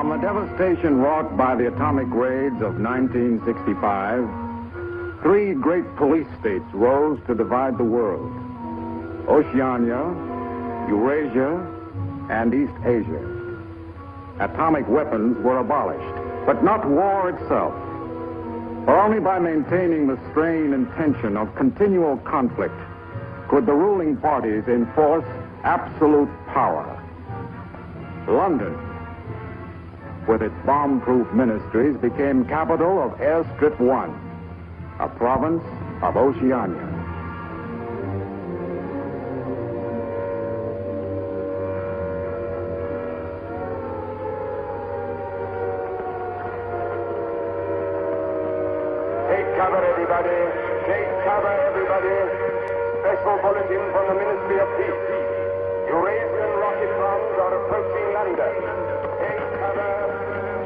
From the devastation wrought by the atomic raids of 1965, three great police states rose to divide the world: Oceania, Eurasia, and East Asia. Atomic weapons were abolished, but not war itself. For only by maintaining the strain and tension of continual conflict could the ruling parties enforce absolute power. London, with its bomb-proof ministries, became capital of Airstrip 1, a province of Oceania. Take cover, everybody. Take cover, everybody. Special bulletin from the Ministry of Peace. Eurasian rocket bombs are approaching London. Take cover.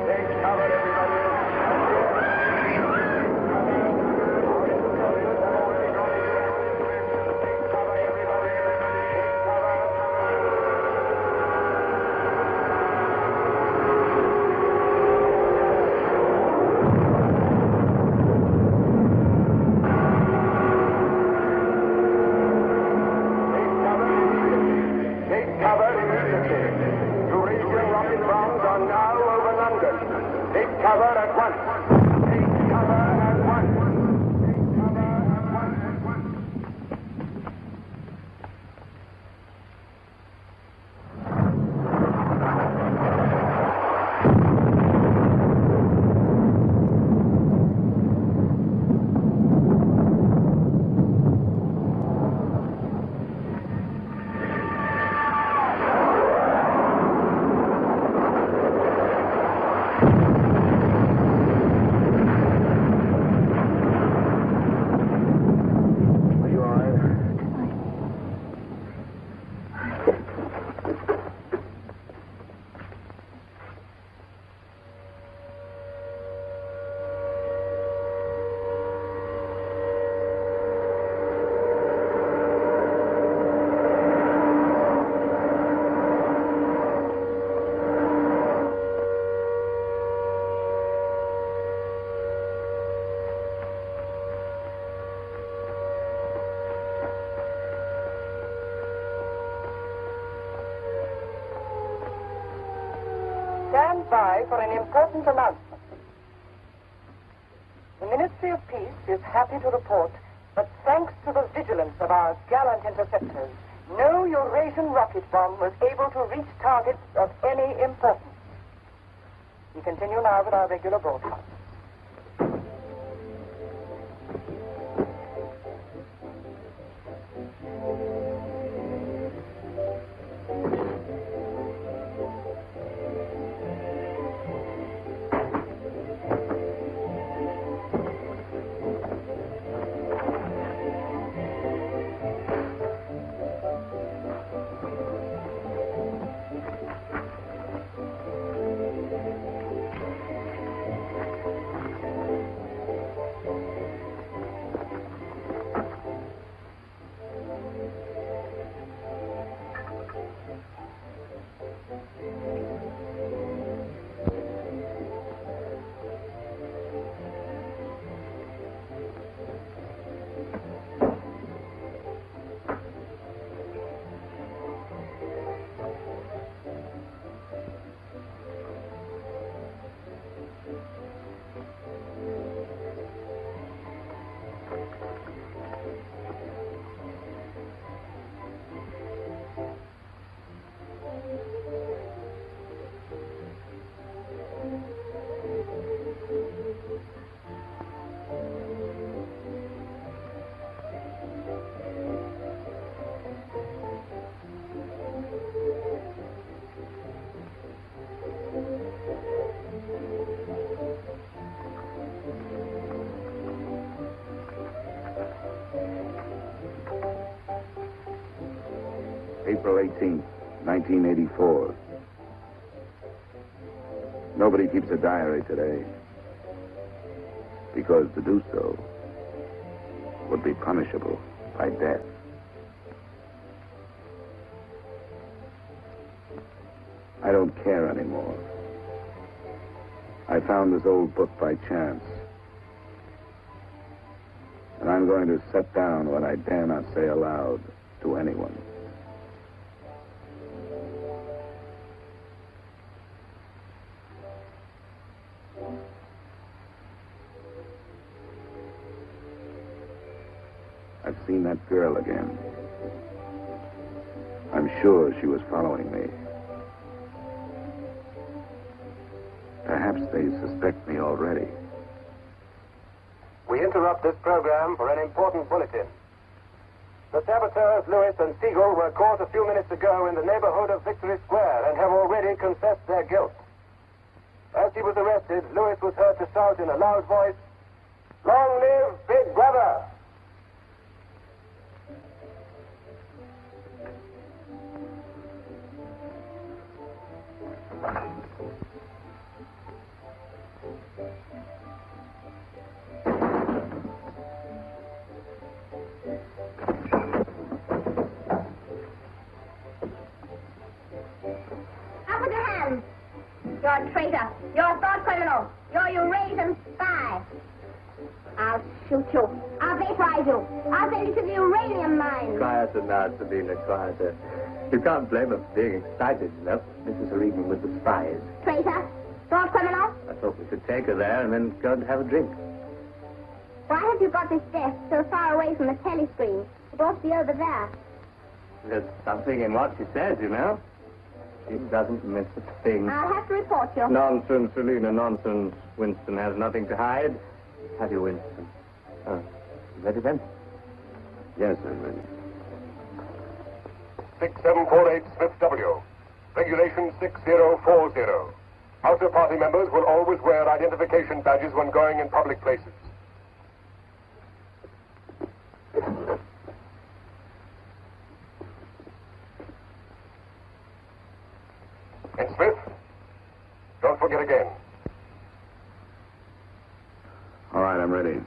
Take cover, everybody. Stand by for an important announcement. The Ministry of Peace is happy to report that thanks to the vigilance of our gallant interceptors, no Eurasian rocket bomb was able to reach targets of any importance. We continue now with our regular broadcast. April 18th, 1984. Nobody keeps a diary today, because to do so would be punishable by death. I don't care anymore. I found this old book by chance. And I'm going to set down what I dare not say aloud to anyone. I've seen that girl again. I'm sure she was following me. Perhaps they suspect me already. We interrupt this program for an important bulletin. The saboteurs, Lewis and Siegel, were caught a few minutes ago in the neighborhood of Victory Square and have already confessed their guilt. As he was arrested, Lewis was heard to shout in a loud voice, "Long live Big Brother!" You're a traitor. You're a thought criminal. You're a Eurasian spy. I'll shoot you. I'll vaporize you. I'll send you to the uranium mine. Quieter now, Sabina, quieter. You can't blame us for being excited, you know. Mrs. O'Regan with the spies. Traitor. Thought criminal. I thought we could take her there and then go and have a drink. Why have you got this desk so far away from the telescreen? It ought to be over there. There's something in what she says, you know. She doesn't miss a thing. I'll have to report you. Nonsense, Selina, nonsense. Winston has nothing to hide. Have you, Winston? Oh, ready then? Yes, I'm ready. 6748 Smith W. Regulation 6040. Outer party members will always wear identification badges when going in public places. And Smith, don't forget again. All right, I'm ready.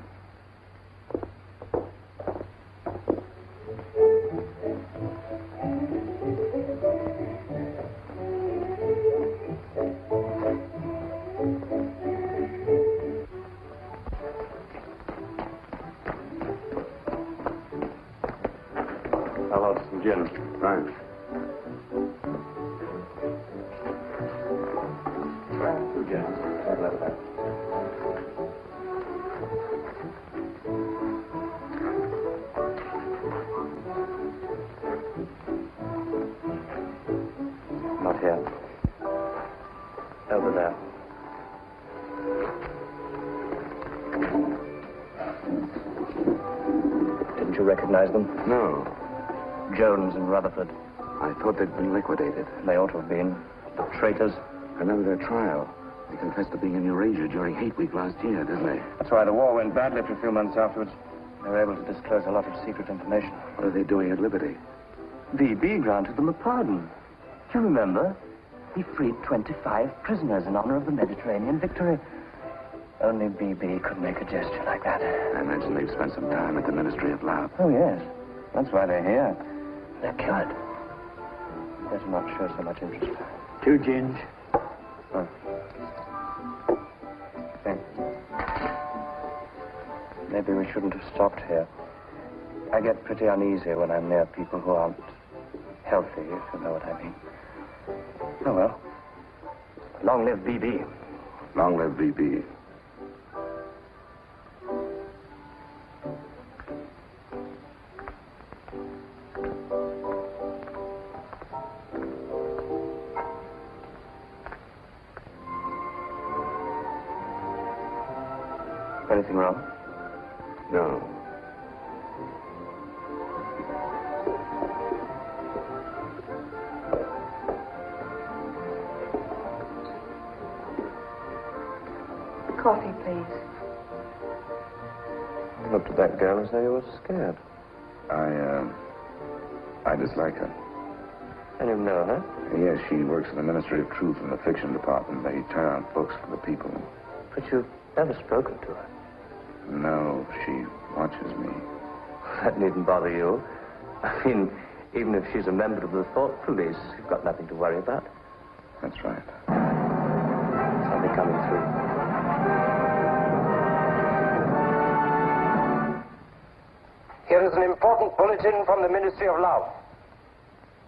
I'll have some gin. Fine. Two gins. Have that. Not here. Over there. Didn't you recognize them? No, Jones and Rutherford. I thought they'd been liquidated. They ought to have been. The traitors. I remember their trial. They confessed to being in Eurasia during Hate Week last year, didn't they? That's why the war went badly for a few months afterwards. They were able to disclose a lot of secret information. What are they doing at Liberty? BB granted them a pardon. Do you remember? He freed 25 prisoners in honor of the Mediterranean victory. Only BB could make a gesture like that. I imagine they've spent some time at the Ministry of Love. Oh, yes. That's why they're here. They're cured. Better not show so much interest. 2 gins. Oh. Thanks. Maybe we shouldn't have stopped here. I get pretty uneasy when I'm near people who aren't healthy, if you know what I mean. Oh, well. Long live BB. Long live BB. Anything wrong? No. Coffee, please. You looked at that girl as though you were scared. I dislike her. And you know her? Yes, she works in the Ministry of Truth in the fiction department. They turn out books for the people. But you've never spoken to her. No, she watches me. That needn't bother you. I mean, even if she's a member of the thought police, you've got nothing to worry about. That's right. Somebody coming through. Bulletin from the Ministry of Love.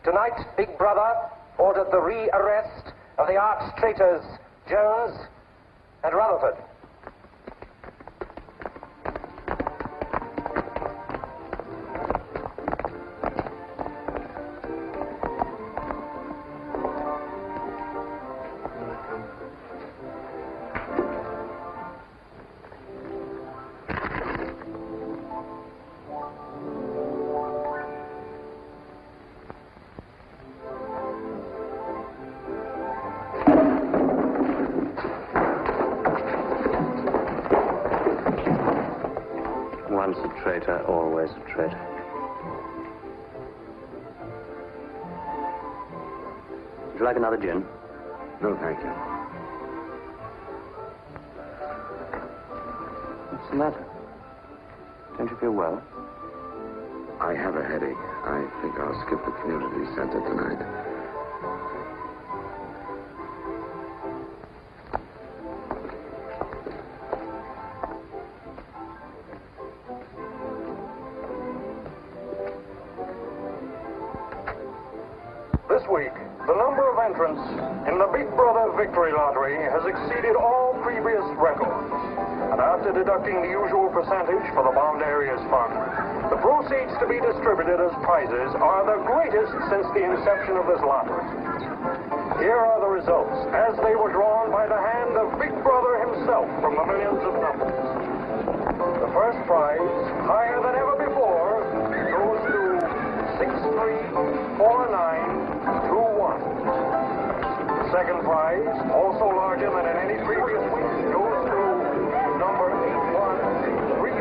Tonight, Big Brother ordered the re-arrest of the arch traitors Jones and Rutherford. Once a traitor, always a traitor. Would you like another gin? No, thank you. What's the matter? Don't you feel well? I have a headache. I think I'll skip the community center tonight. This week, the number of entrants in the Big Brother Victory Lottery has exceeded all previous records. And after deducting the usual percentage for the Bombed Areas Fund, the proceeds to be distributed as prizes are the greatest since the inception of this lottery. Here are the results, as they were drawn by the hand of Big Brother himself from the millions of numbers. The first prize, higher than ever before, goes to 634921. The second prize, also larger than in any previous week, goes to number 81346294.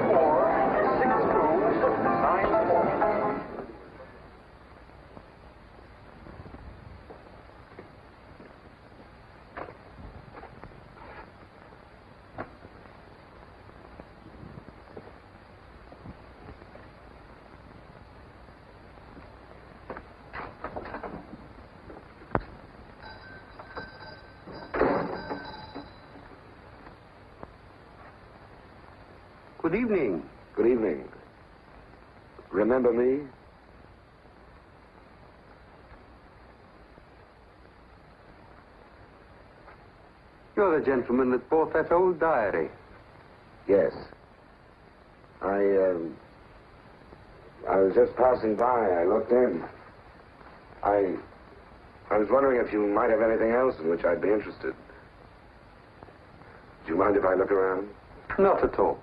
Good evening. Good evening. Remember me? You're the gentleman that bought that old diary. Yes. I was just passing by. I looked in. I was wondering if you might have anything else in which I'd be interested. Do you mind if I look around? Not at all.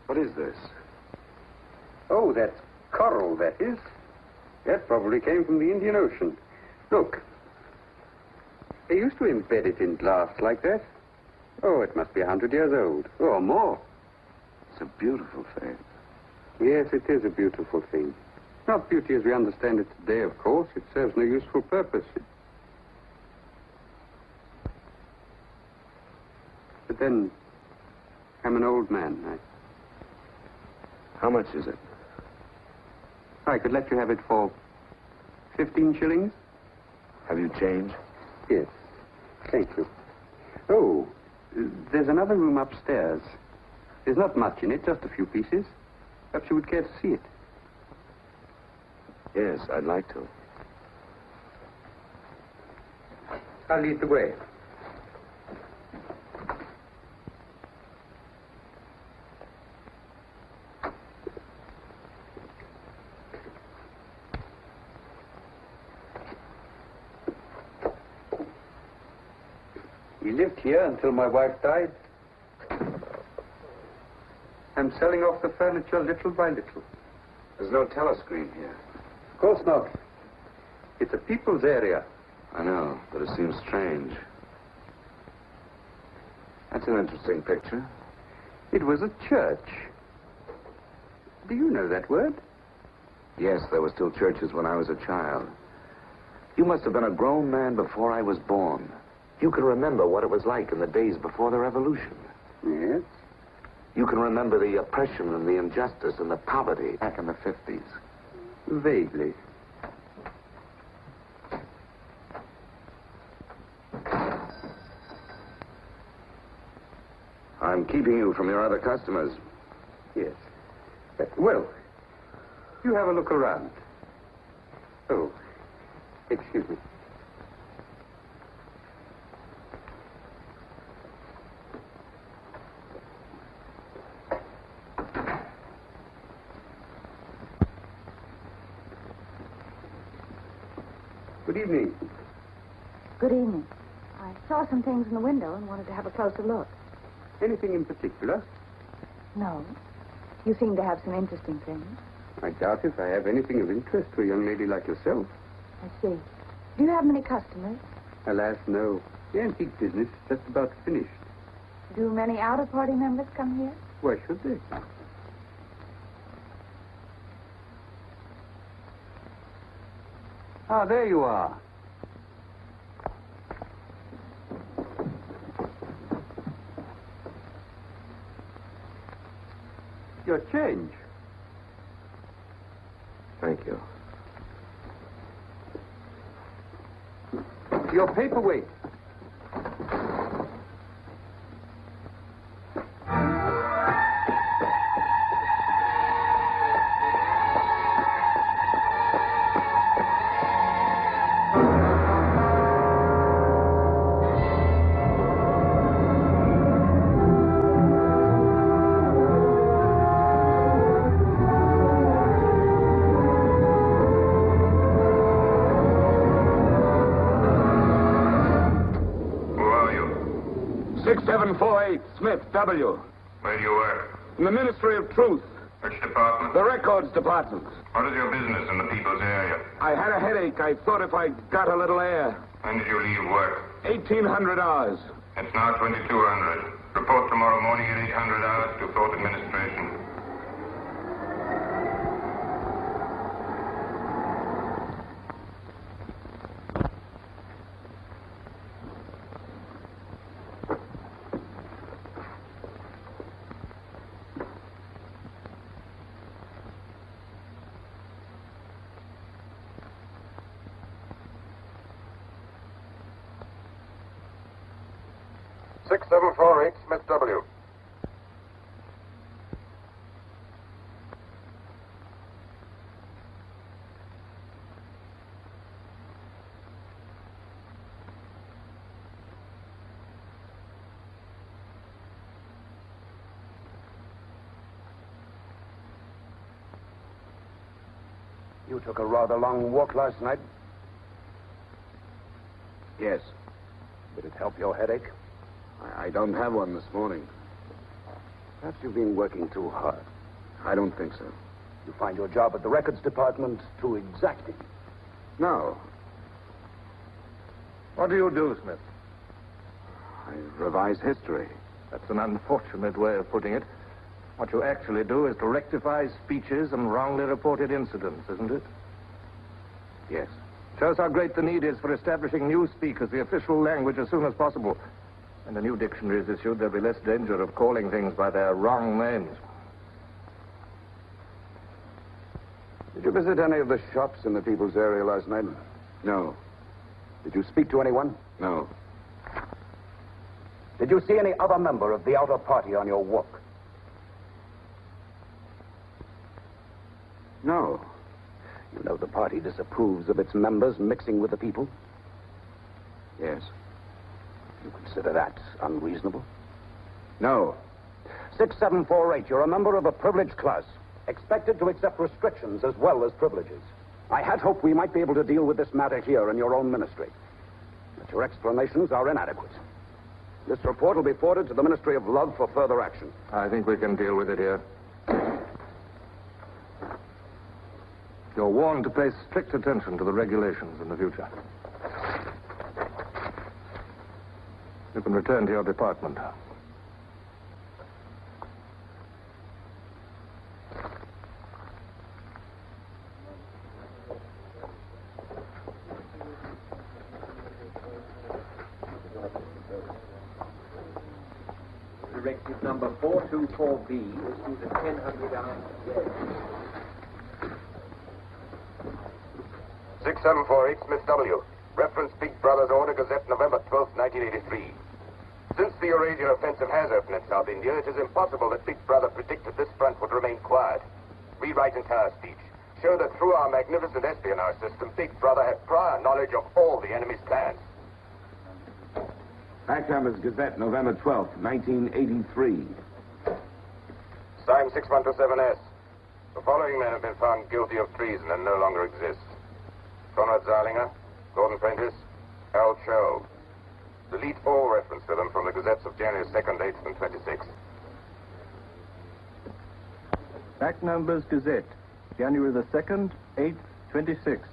What is this? Oh, that's coral, that is. That probably came from the Indian Ocean. Look. They used to embed it in glass like that. Oh, it must be 100 years old, or more. It's a beautiful thing. Yes, it is a beautiful thing. Not beauty as we understand it today, of course. It serves no useful purpose. But then, I'm an old man. How much is it? I could let you have it for 15 shillings. Have you change? Yes. Thank you. Oh, there's another room upstairs. There's not much in it, just a few pieces. Perhaps you would care to see it. Yes, I'd like to. I'll lead the way. We lived here until my wife died. I'm selling off the furniture little by little. There's no telescreen here. Of course not. It's a people's area. I know, but it seems strange. That's an interesting picture. It was a church. Do you know that word? Yes, there were still churches when I was a child. You must have been a grown man before I was born. You can remember what it was like in the days before the revolution. Yes? You can remember the oppression and the injustice and the poverty back in the 50s. Vaguely. I'm keeping you from your other customers. Yes. Well, you have a look around. Oh, excuse me. Good evening. Good evening. I saw some things in the window and wanted to have a closer look. Anything in particular? No. You seem to have some interesting things. I doubt if I have anything of interest to a young lady like yourself. I see. Do you have many customers? Alas, no. The antique business is just about finished. Do many outer-party members come here? Why should they? Ah, there you are. Your change. Thank you. Your paperweight. Who are you? 6748, Smith, W. Where do you work? In the Ministry of Truth, Which department? the Records Department. What is your business in the people's area? I had a headache. I thought if I got a little air. When did you leave work? 1800 hours. It's now 2200. Report tomorrow morning at 800 hours to Fort Administration. Smith W. You took a rather long walk last night. Yes. Did it help your headache? I don't have one this morning. Perhaps you've been working too hard. I don't think so. You find your job at the records department too exacting. No. What do you do, Smith? I revise history. That's an unfortunate way of putting it. What you actually do is to rectify speeches and wrongly reported incidents, isn't it? Yes. Shows how great the need is for establishing newspeak as the official language as soon as possible. When a new dictionary is issued, there'll be less danger of calling things by their wrong names. Did you visit any of the shops in the people's area last night? No. Did you speak to anyone? No. Did you see any other member of the outer party on your walk? No. You know the party disapproves of its members mixing with the people? Yes. You consider that unreasonable? No. 6748, you're a member of a privileged class, expected to accept restrictions as well as privileges. I had hoped we might be able to deal with this matter here in your own ministry. But your explanations are inadequate. This report will be forwarded to the Ministry of Love for further action. I think we can deal with it here. You're warned to pay strict attention to the regulations in the future. You can return to your department. Directive number 424B issued at 1000 hours. 6748 Smith W. Reference Big Brother's Order Gazette, November 12, 1983. Since the Eurasian offensive has opened in South India, it is impossible that Big Brother predicted this front would remain quiet. Rewrite entire speech. Show that through our magnificent espionage system, Big Brother had prior knowledge of all the enemy's plans. Backhammer's Gazette, November 12th, 1983. Signed 6127S. The following men have been found guilty of treason and no longer exist. Conrad Zarlinger, Gordon Prentice, Harold Sherrill. Delete all reference to them from the Gazettes of January 2nd, 8th, and 26th. Back numbers Gazette, January the 2nd, 8th, 26th.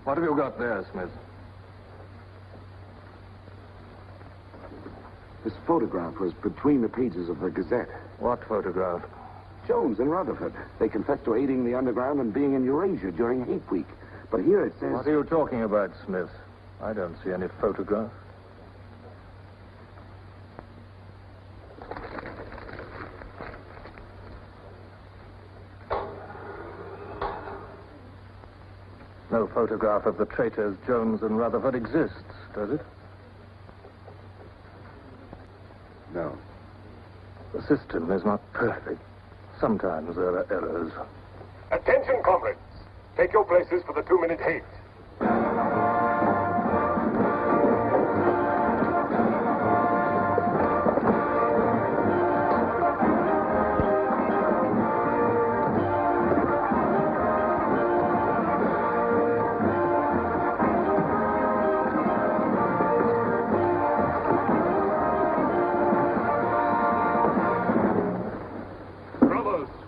What have you got there, Smith? This photograph was between the pages of the Gazette. What photograph? Jones and Rutherford. They confessed to aiding the underground and being in Eurasia during Hate Week. But here it says... What are you talking about, Smith? I don't see any photograph. No photograph of the traitors Jones and Rutherford exists, does it? No. The system is not perfect. Sometimes there are errors. Attention, comrades. Take your places for the 2-minute hate.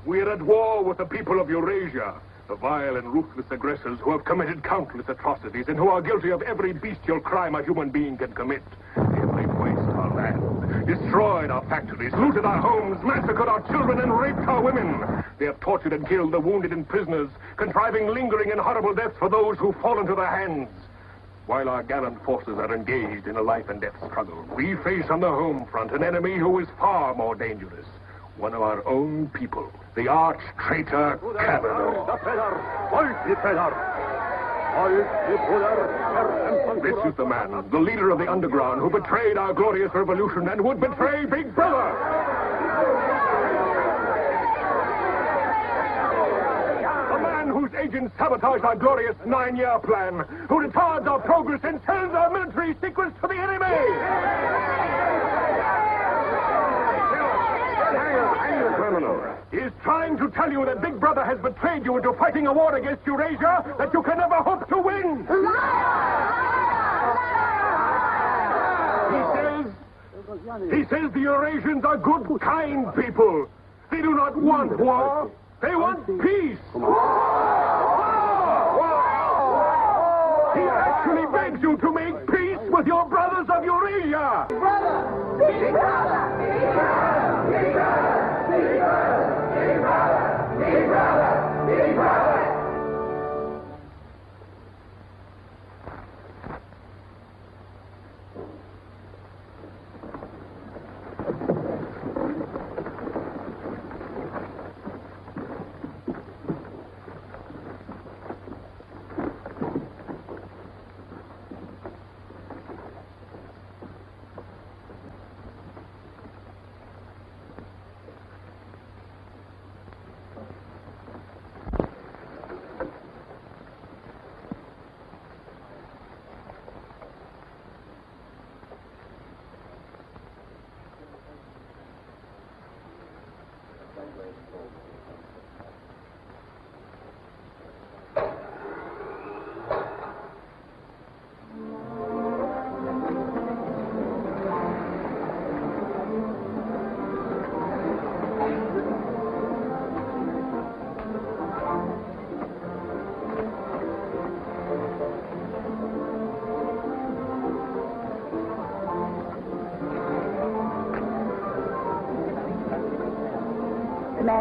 We are at war with the people of Eurasia, the vile and ruthless aggressors who have committed countless atrocities and who are guilty of every bestial crime a human being can commit. They have laid waste our land, destroyed our factories, looted our homes, massacred our children, and raped our women. They have tortured and killed the wounded and prisoners, contriving lingering and horrible deaths for those who fall into their hands. While our gallant forces are engaged in a life and death struggle, we face on the home front an enemy who is far more dangerous. One of our own people, the arch-traitor Cavanaugh. This is the man, the leader of the underground, who betrayed our glorious revolution and would betray Big Brother. The man whose agents sabotage our glorious 9-year plan, who retards our progress and sells our military secrets to the enemy. He is trying to tell you that Big Brother has betrayed you into fighting a war against Eurasia that you can never hope to win. He says the Eurasians are good, kind people. They do not want war. They want peace. He actually begs you to make peace with your brothers of Eurasia. Big Brother! Big Brother! Big Brother! Big Brother! Big Brother! Big Brother! Big Brother! Big Brother!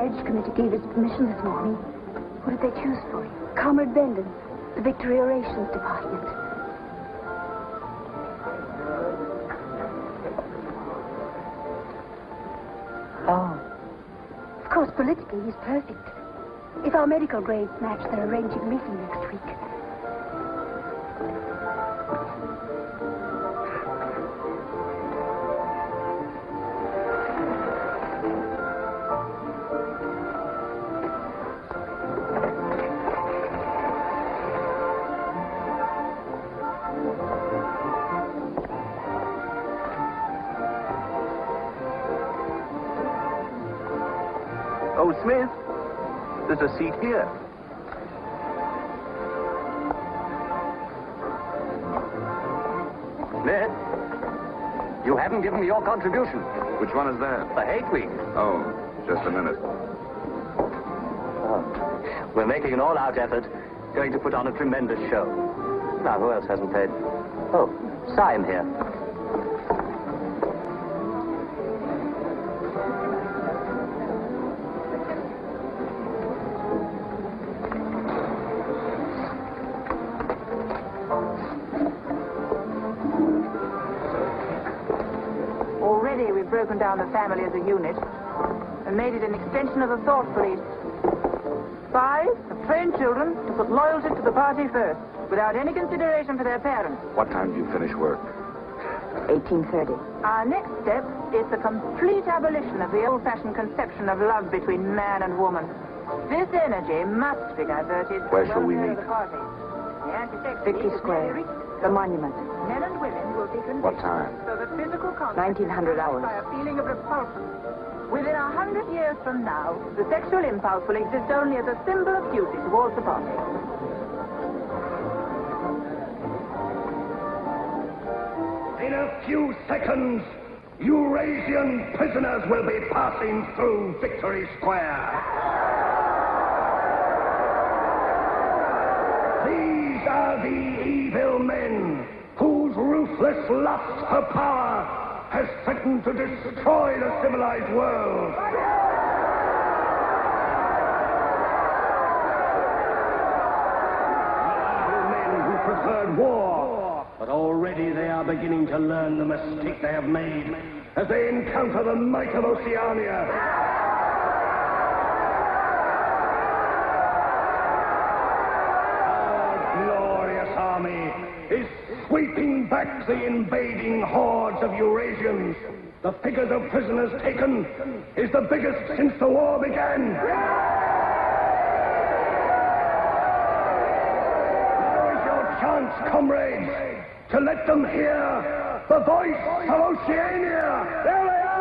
Marriage Committee gave us permission this morning. What did they choose for you? Comrade Bendon, the Victory Orations Department. Oh. Of course, politically, he's perfect. If our medical grades match, they're arranging a meeting next week. Oh, Smith, there's a seat here. Smith, you haven't given me your contribution. Which one is that? The hate week. Oh, just a minute. Oh. We're making an all-out effort, going to put on a tremendous show. Now, who else hasn't paid? Oh, Sim here. Already we've broken down the family as a unit and made it an extension of the thought police. Spies have trained children to put loyalty to the party first, without any consideration for their parents. What time do you finish work? 1830. Our next step is the complete abolition of the old-fashioned conception of love between man and woman. This energy must be diverted. Where shall we meet? Victory Square, the monument. Men and women will be conditioned What time? so that physical contact 1900 hours. by a feeling of repulsion. Within 100 years from now, the sexual impulse will exist only as a symbol of duty towards the party. In a few seconds, Eurasian prisoners will be passing through Victory Square. These are the evil men whose ruthless lust for power has threatened to destroy the civilized world. Men who preferred war, but already they are beginning to learn the mistake they have made as they encounter the might of Oceania. Army is sweeping back the invading hordes of Eurasians. The figures of prisoners taken is the biggest since the war began. Now is your chance, comrades, to let them hear the voice of Oceania. There they are!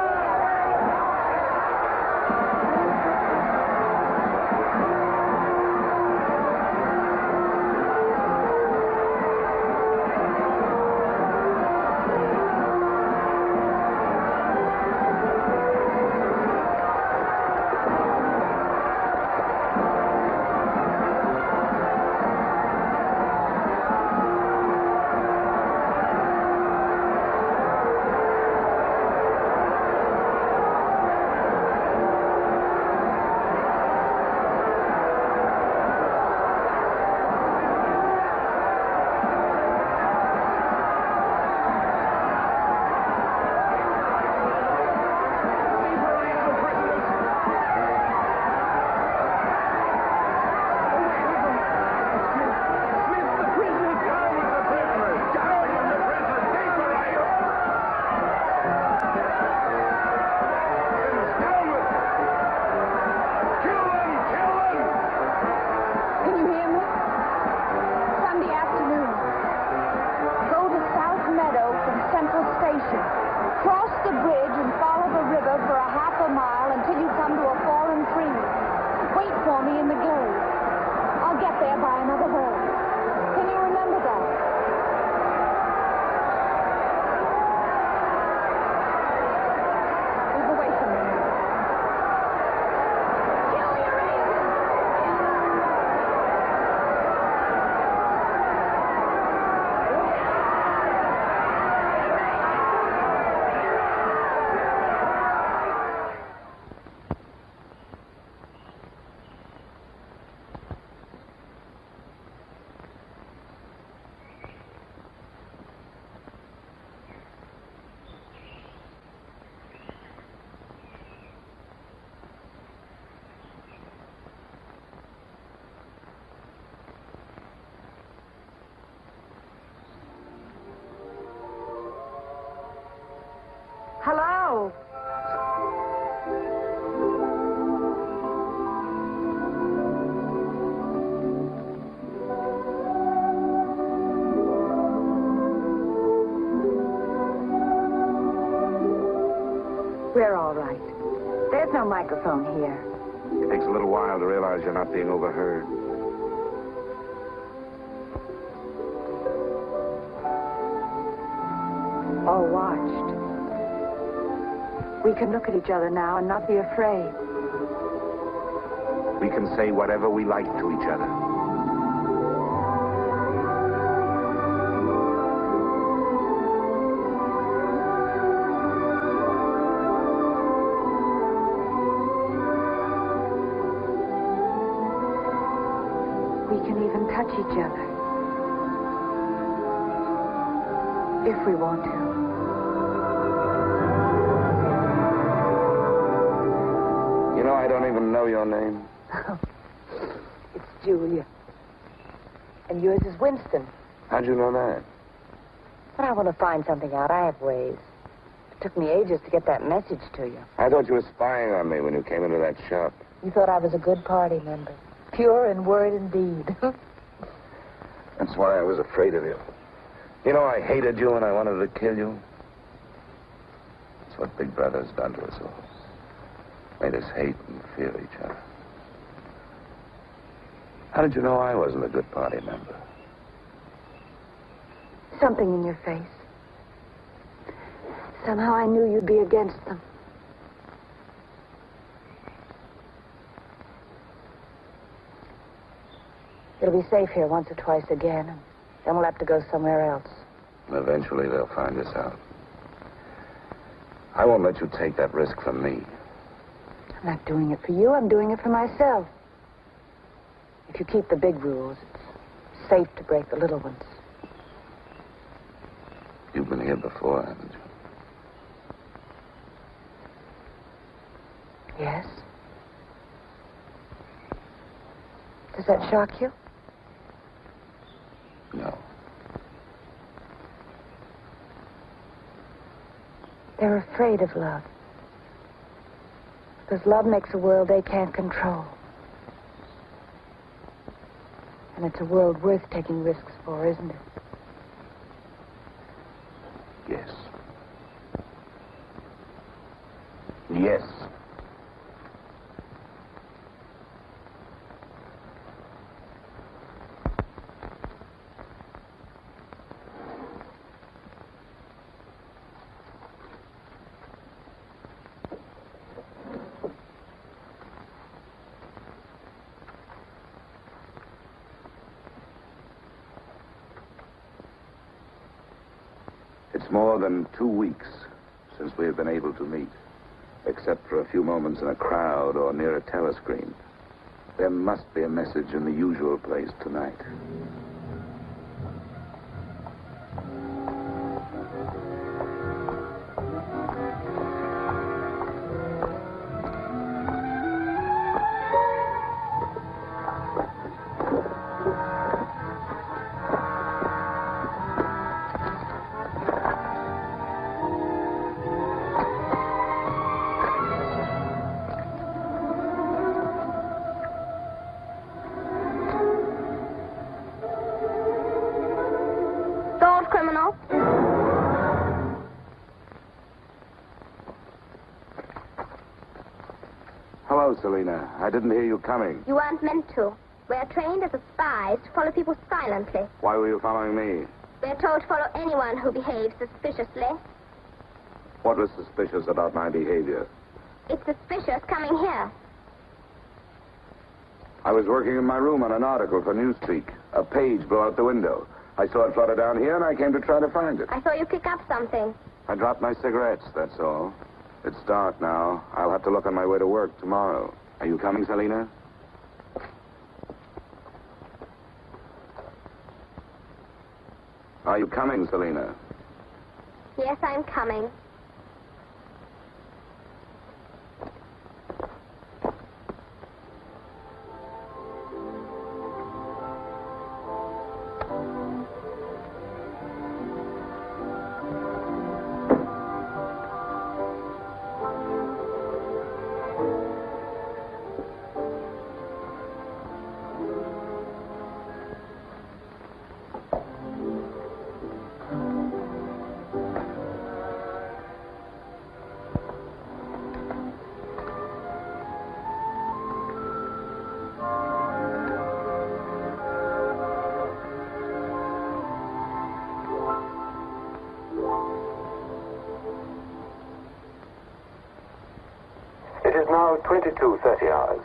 No. We're all right. There's no microphone here. It takes a little while to realize you're not being overheard. Or watched. We can look at each other now and not be afraid. We can say whatever we like to each other. We can even touch each other. If we want to. You know, I don't even know your name. It's Julia. And yours is Winston. How'd you know that? But I want to find something out. I have ways. It took me ages to get that message to you. I thought you were spying on me when you came into that shop. You thought I was a good party member. Pure in word and deed. That's why I was afraid of you. You know, I hated you and I wanted to kill you. That's what Big Brother's done to us all. Made us hate and fear each other. How did you know I wasn't a good party member? Something in your face. Somehow I knew you'd be against them. It'll be safe here once or twice again, and then we'll have to go somewhere else. Eventually they'll find us out. I won't let you take that risk from me. I'm not doing it for you. I'm doing it for myself. If you keep the big rules, it's safe to break the little ones. You've been here before, haven't you? Yes. Does that shock you? No. They're afraid of love. Because love makes a world they can't control. And it's a world worth taking risks for, isn't it? Yes. Yes. It's more than 2 weeks since we have been able to meet, except for a few moments in a crowd or near a telescreen. There must be a message in the usual place tonight. Criminal. Hello, Selena. I didn't hear you coming. You weren't meant to. We're trained as spies to follow people silently. Why were you following me? We're told to follow anyone who behaves suspiciously. What was suspicious about my behavior? It's suspicious coming here. I was working in my room on an article for Newspeak. A page blew out the window. I saw it flutter down here, and I came to try to find it. I saw you pick up something. I dropped my cigarettes, that's all. It's dark now. I'll have to look on my way to work tomorrow. Are you coming, Selena? Are you coming, Selena? Yes, I'm coming. 22:30 hours.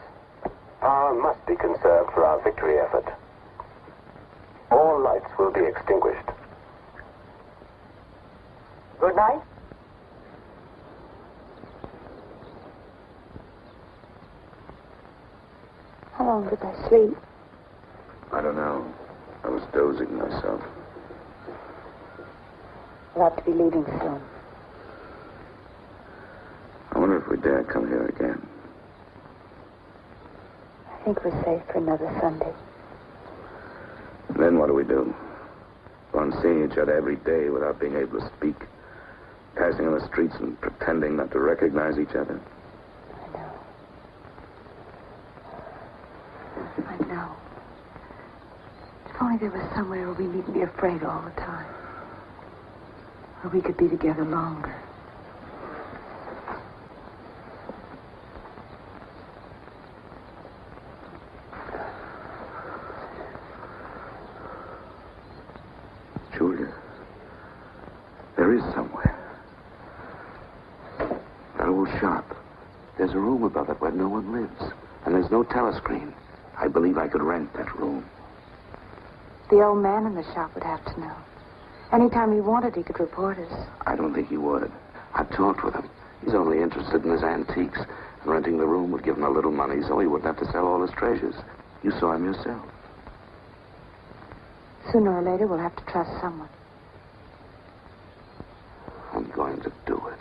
Power must be conserved for our victory effort. All lights will be extinguished. Good night. How long did I sleep? I don't know. I was dozing myself. We'll have to be leaving soon. I wonder if we dare come here again. I think we're safe for another Sunday. Then what do we do? Go on seeing each other every day without being able to speak. Passing on the streets and pretending not to recognize each other. I know. If only there was somewhere where we needn't be afraid all the time. Where we could be together longer. Julia, there is somewhere. That old shop. There's a room above it where no one lives. And there's no telescreen. I believe I could rent that room. The old man in the shop would have to know. Anytime he wanted, he could report us. I don't think he would. I've talked with him. He's only interested in his antiques. And renting the room would give him a little money so he wouldn't have to sell all his treasures. You saw him yourself. Sooner or later, we'll have to trust someone. I'm going to do it.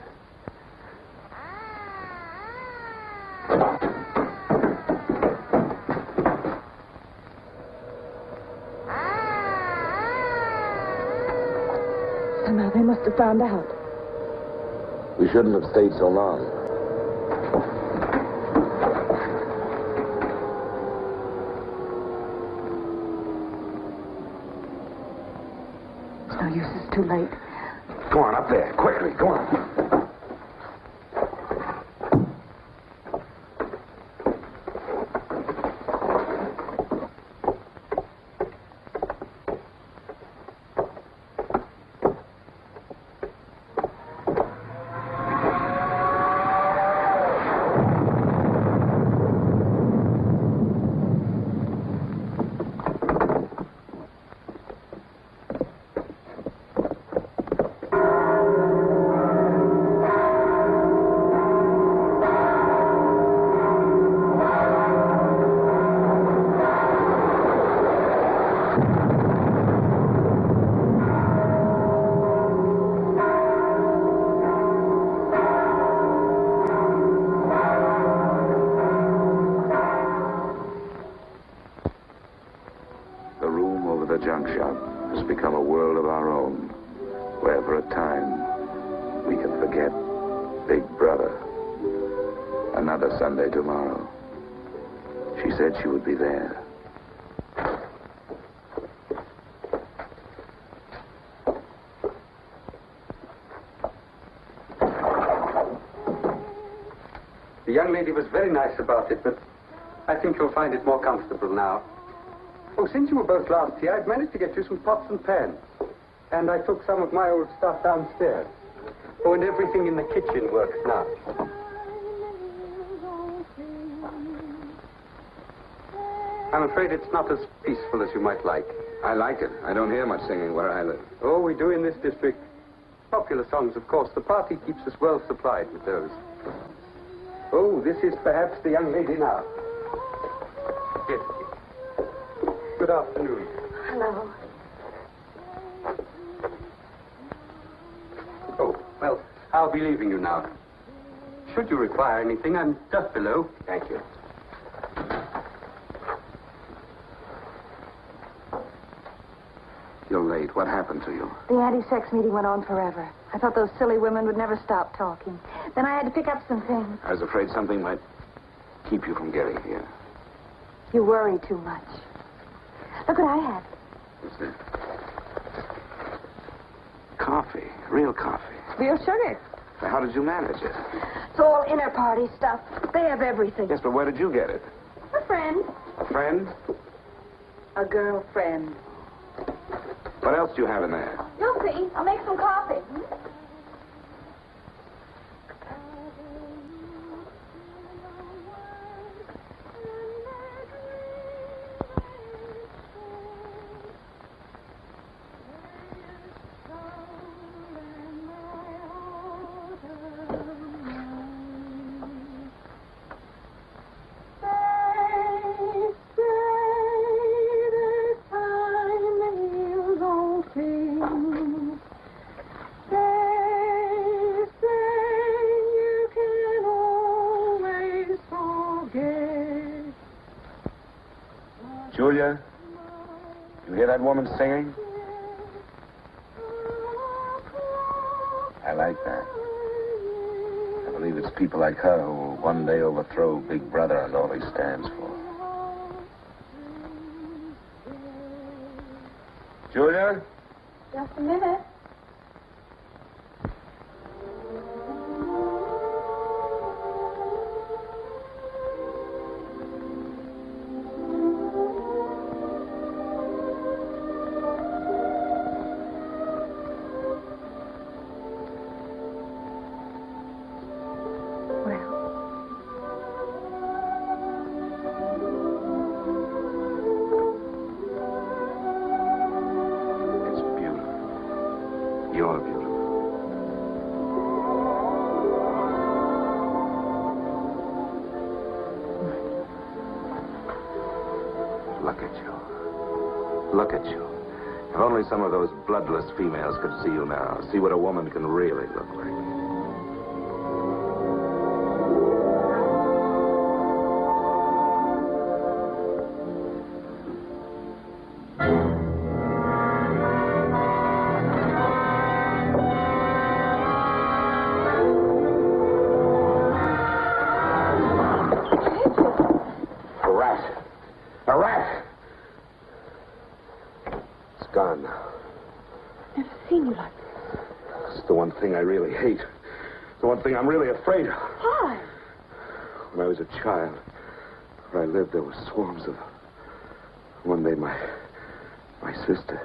Somehow they must have found out. We shouldn't have stayed so long. It's no use, it's too late. Go on, up there. Quickly, go on. The junk shop has become a world of our own, where for a time we can forget Big Brother. Another Sunday tomorrow. She said she would be there. The young lady was very nice about it, but I think you'll find it more comfortable now. Oh, since you were both last here, I've managed to get you some pots and pans. And I took some of my old stuff downstairs. Oh, and everything in the kitchen works now. I'm afraid it's not as peaceful as you might like. I like it. I don't hear much singing where I live. Oh, we do in this district. Popular songs, of course. The party keeps us well supplied with those. Oh, this is perhaps the young lady now. Yes. Good afternoon. Hello. Oh, well, I'll be leaving you now. Should you require anything, I'm just below. Thank you. You're late. What happened to you? The anti-sex meeting went on forever. I thought those silly women would never stop talking. Then I had to pick up some things. I was afraid something might keep you from getting here. You worry too much. Look what I had. What's that? Coffee. Real coffee. Real sugar. Now, how did you manage it? It's all inner party stuff. They have everything. Yes, but where did you get it? A friend. A friend? A girlfriend. What else do you have in there? You'll see. I'll make some coffee. You hear that woman singing? I like that. I believe it's people like her who will one day overthrow Big Brother and all he stands for. Julia? Just a minute. You're beautiful. Look at you. Look at you. If only some of those bloodless females could see you now. See what a woman can really look like. Gone now. I've never seen you like this. It's the one thing I really hate. The one thing I'm really afraid of. Why? When I was a child, where I lived, there were swarms of... One day, my sister...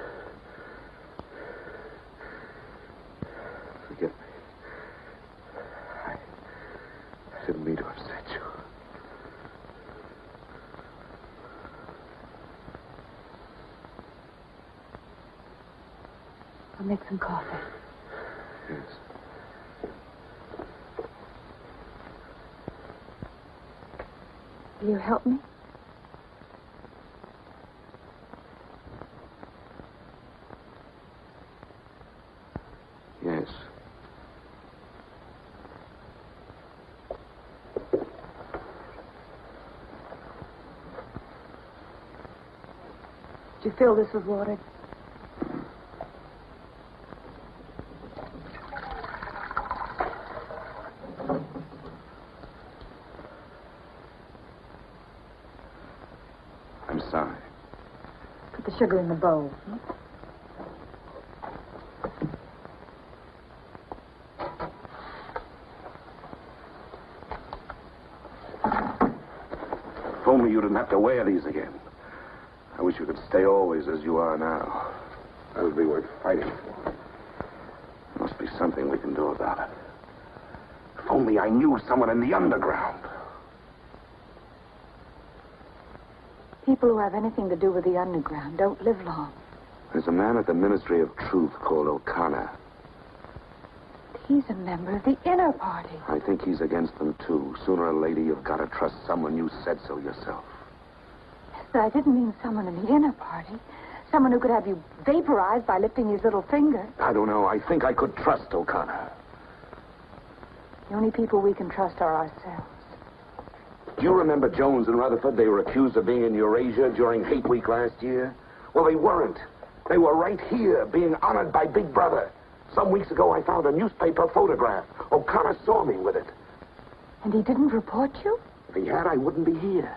Forgive me. I didn't mean to upset you. I'll make some coffee. Yes. Will you help me? Yes. Did you fill this with water? I'm sorry. Put the sugar in the bowl. If only you didn't have to wear these again. I wish you could stay always as you are now. That would be worth fighting for. There must be something we can do about it. If only I knew someone in the underground. People who have anything to do with the underground don't live long. There's a man at the Ministry of Truth called O'Connor. He's a member of the inner party. I think he's against them, too. Sooner or later, you've got to trust someone. You said so yourself. Yes, but I didn't mean someone in the inner party. Someone who could have you vaporized by lifting his little finger. I don't know. I think I could trust O'Connor. The only people we can trust are ourselves. Do you remember Jones and Rutherford? They were accused of being in Eurasia during Hate Week last year. Well, they weren't. They were right here, being honored by Big Brother. Some weeks ago, I found a newspaper photograph. O'Connor saw me with it. And he didn't report you? If he had, I wouldn't be here.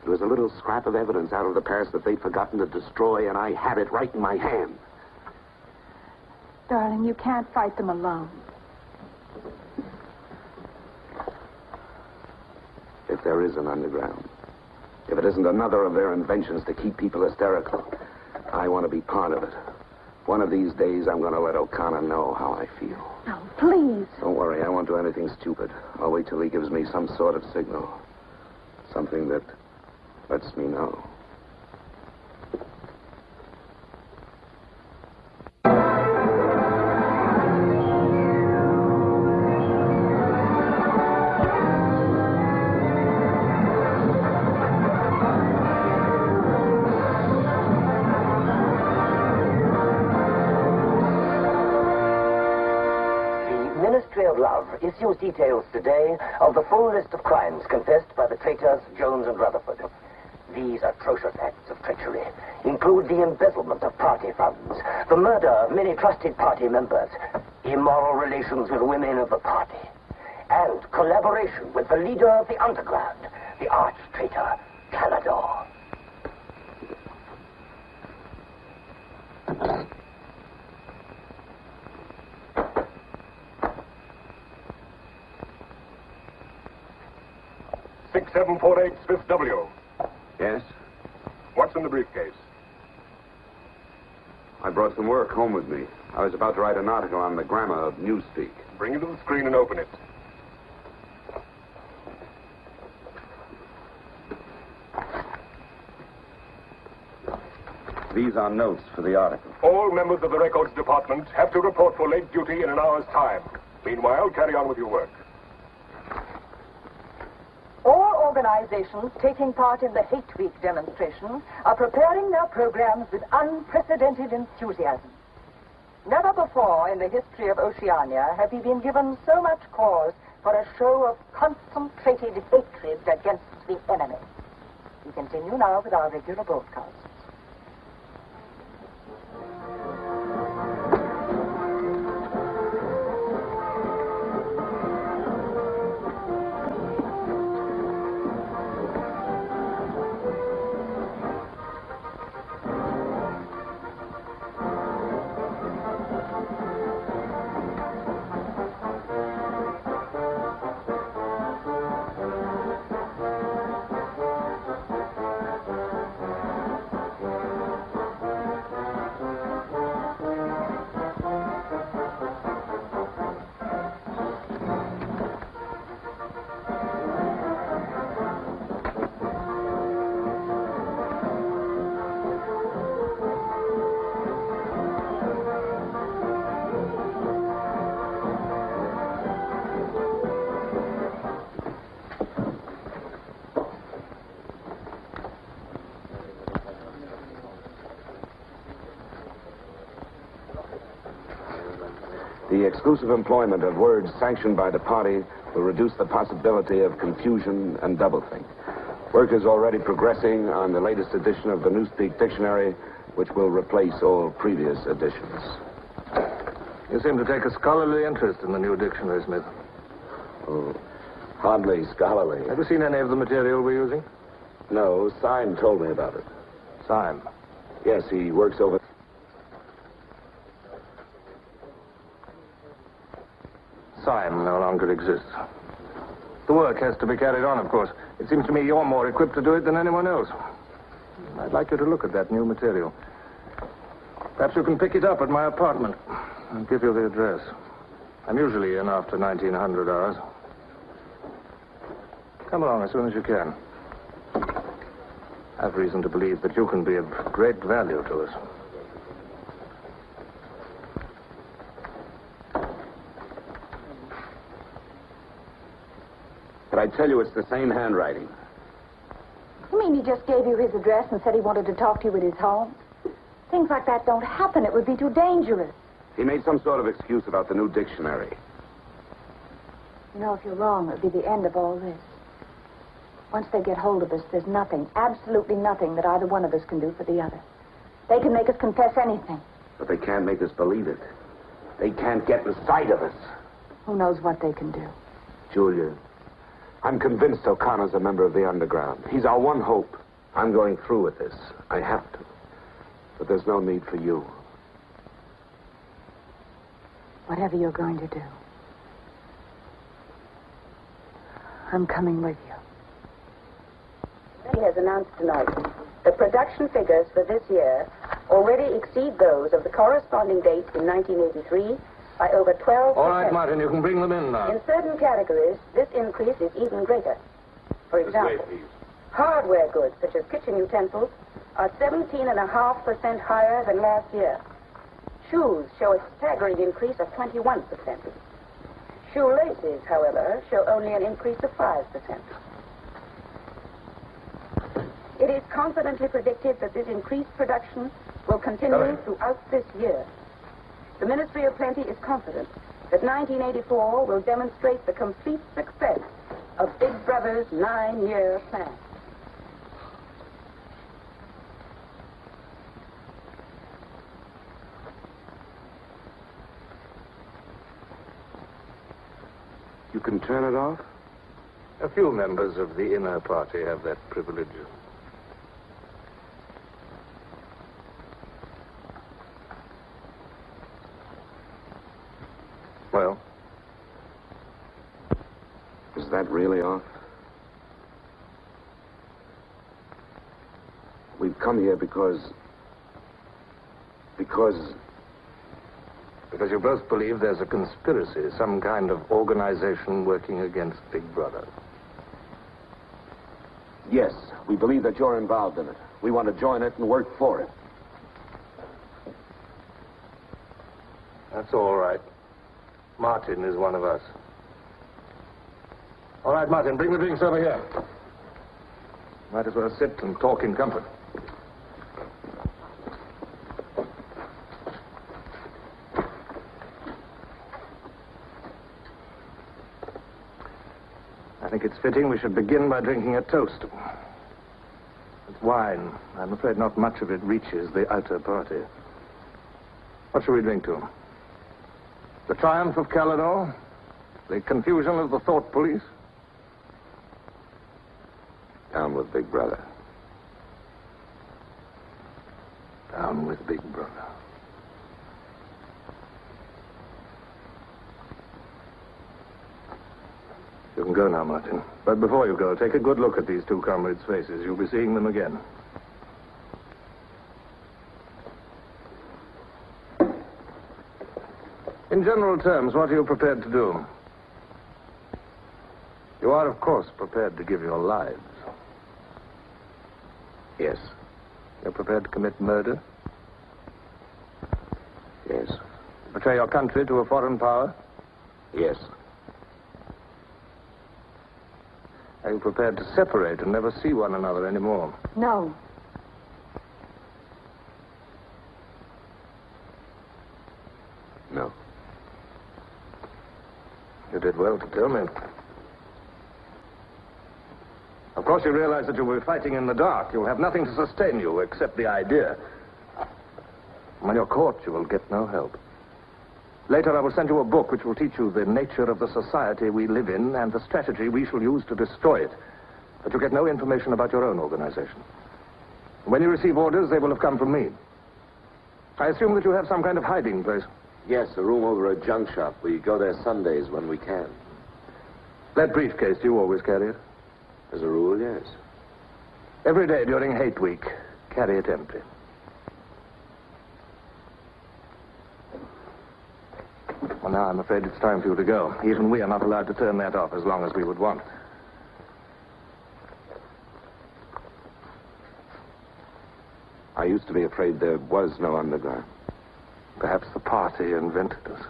There was a little scrap of evidence out of the past that they'd forgotten to destroy, and I had it right in my hand. Darling, you can't fight them alone. If there is an underground, if it isn't another of their inventions to keep people hysterical, I want to be part of it. One of these days, I'm going to let O'Connor know how I feel. No, please. Don't worry, I won't do anything stupid. I'll wait till he gives me some sort of signal. Something that lets me know. Issues details today of the full list of crimes confessed by the traitors Jones and Rutherford. These atrocious acts of treachery include the embezzlement of party funds, the murder of many trusted party members, immoral relations with women of the party, and collaboration with the leader of the underground, the arch-traitor, Canador. Fifth W. Yes? What's in the briefcase? I brought some work home with me. I was about to write an article on the grammar of newspeak. Bring it to the screen and open it. These are notes for the article. All members of the records department have to report for late duty in an hour's time. Meanwhile, carry on with your work. All organizations taking part in the Hate Week demonstration are preparing their programs with unprecedented enthusiasm. Never before in the history of Oceania have we been given so much cause for a show of concentrated hatred against the enemy. We continue now with our regular broadcast. The exclusive employment of words sanctioned by the party will reduce the possibility of confusion and doublethink. Work is already progressing on the latest edition of the Newspeak Dictionary, which will replace all previous editions. You seem to take a scholarly interest in the new dictionary, Smith. Oh, hardly scholarly. Have you seen any of the material we're using? No, Syme told me about it. Syme? Yes, he works over... Syme no longer exists. The work has to be carried on, of course. It seems to me you're more equipped to do it than anyone else. I'd like you to look at that new material. Perhaps you can pick it up at my apartment. I'll give you the address. I'm usually in after 1900 hours. Come along as soon as you can. I have reason to believe that you can be of great value to us. But I tell you, it's the same handwriting. You mean he just gave you his address and said he wanted to talk to you at his home? Things like that don't happen. It would be too dangerous. He made some sort of excuse about the new dictionary. You know, if you're wrong, it would be the end of all this. Once they get hold of us, there's nothing, absolutely nothing that either one of us can do for the other. They can make us confess anything. But they can't make us believe it. They can't get inside of us. Who knows what they can do? Julia, I'm convinced O'Connor's a member of the underground. He's our one hope. I'm going through with this. I have to. But there's no need for you. Whatever you're going to do, I'm coming with you. He has announced tonight that production figures for this year already exceed those of the corresponding date in 1983 by over 12%. All right, Martin, you can bring them in now. In certain categories, this increase is even greater. For example, hardware goods such as kitchen utensils are 17.5% higher than last year. Shoes show a staggering increase of 21%. Shoelaces, however, show only an increase of 5%. It is confidently predicted that this increased production will continue throughout this year. The Ministry of Plenty is confident that 1984 will demonstrate the complete success of Big Brother's 9-year plan. You can turn it off? A few members of the inner party have that privilege. Well? Is that really off? We've come here because you both believe there's a conspiracy, some kind of organization working against Big Brother. Yes, we believe that you're involved in it. We want to join it and work for it. That's all right. Martin is one of us. All right, Martin, bring the drinks over here. Might as well sit and talk in comfort. I think it's fitting we should begin by drinking a toast. It's wine. I'm afraid not much of it reaches the outer party. What shall we drink to? The triumph of Caledon? The confusion of the thought police? Down with Big Brother. Down with Big Brother. You can go now, Martin. But before you go, take a good look at these two comrades' faces. You'll be seeing them again. In general terms, what are you prepared to do? You are, of course, prepared to give your lives. Yes. You're prepared to commit murder? Yes. Betray your country to a foreign power? Yes. Are you prepared to separate and never see one another anymore? No. No. You did well to tell me. Of course, you realize that you'll be fighting in the dark. You'll have nothing to sustain you except the idea. When you're caught, you will get no help. Later, I will send you a book which will teach you the nature of the society we live in and the strategy we shall use to destroy it. But you get no information about your own organization. When you receive orders, they will have come from me. I assume that you have some kind of hiding place. Yes, a room over a junk shop. We go there Sundays when we can. That briefcase, do you always carry it? As a rule, yes. Every day during Hate Week, carry it empty. Well, now I'm afraid it's time for you to go. Even we are not allowed to turn that off as long as we would want. I used to be afraid there was no underground. Perhaps the party invented us.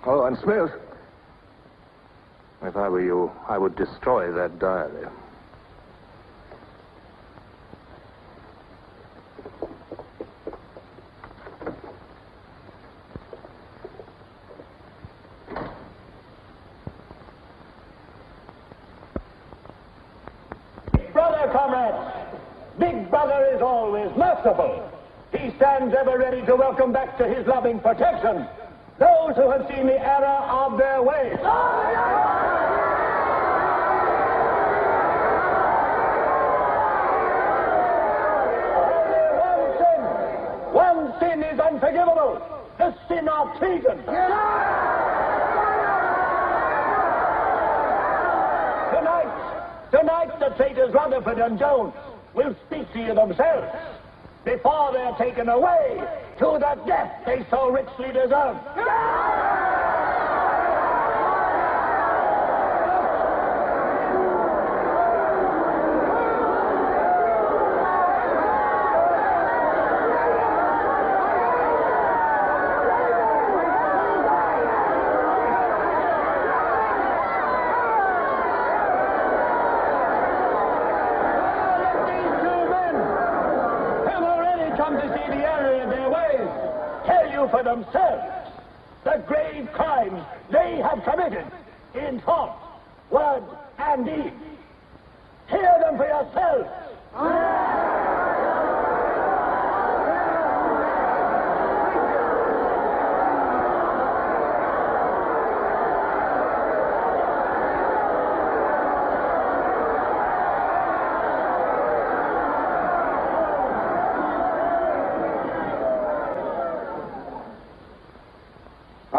Oh, and Smith, if I were you, I would destroy that diary. Big Brother is always merciful. He stands ever ready to welcome back to his loving protection those who have seen the error of their ways. Only one sin is unforgivable, the sin of treason. Tonight, the traitors Rutherford and Jones will speak to you themselves before they're taken away to the death they so richly deserve. For themselves the grave crimes they have committed in thought, word, and deed. Hear them for yourselves.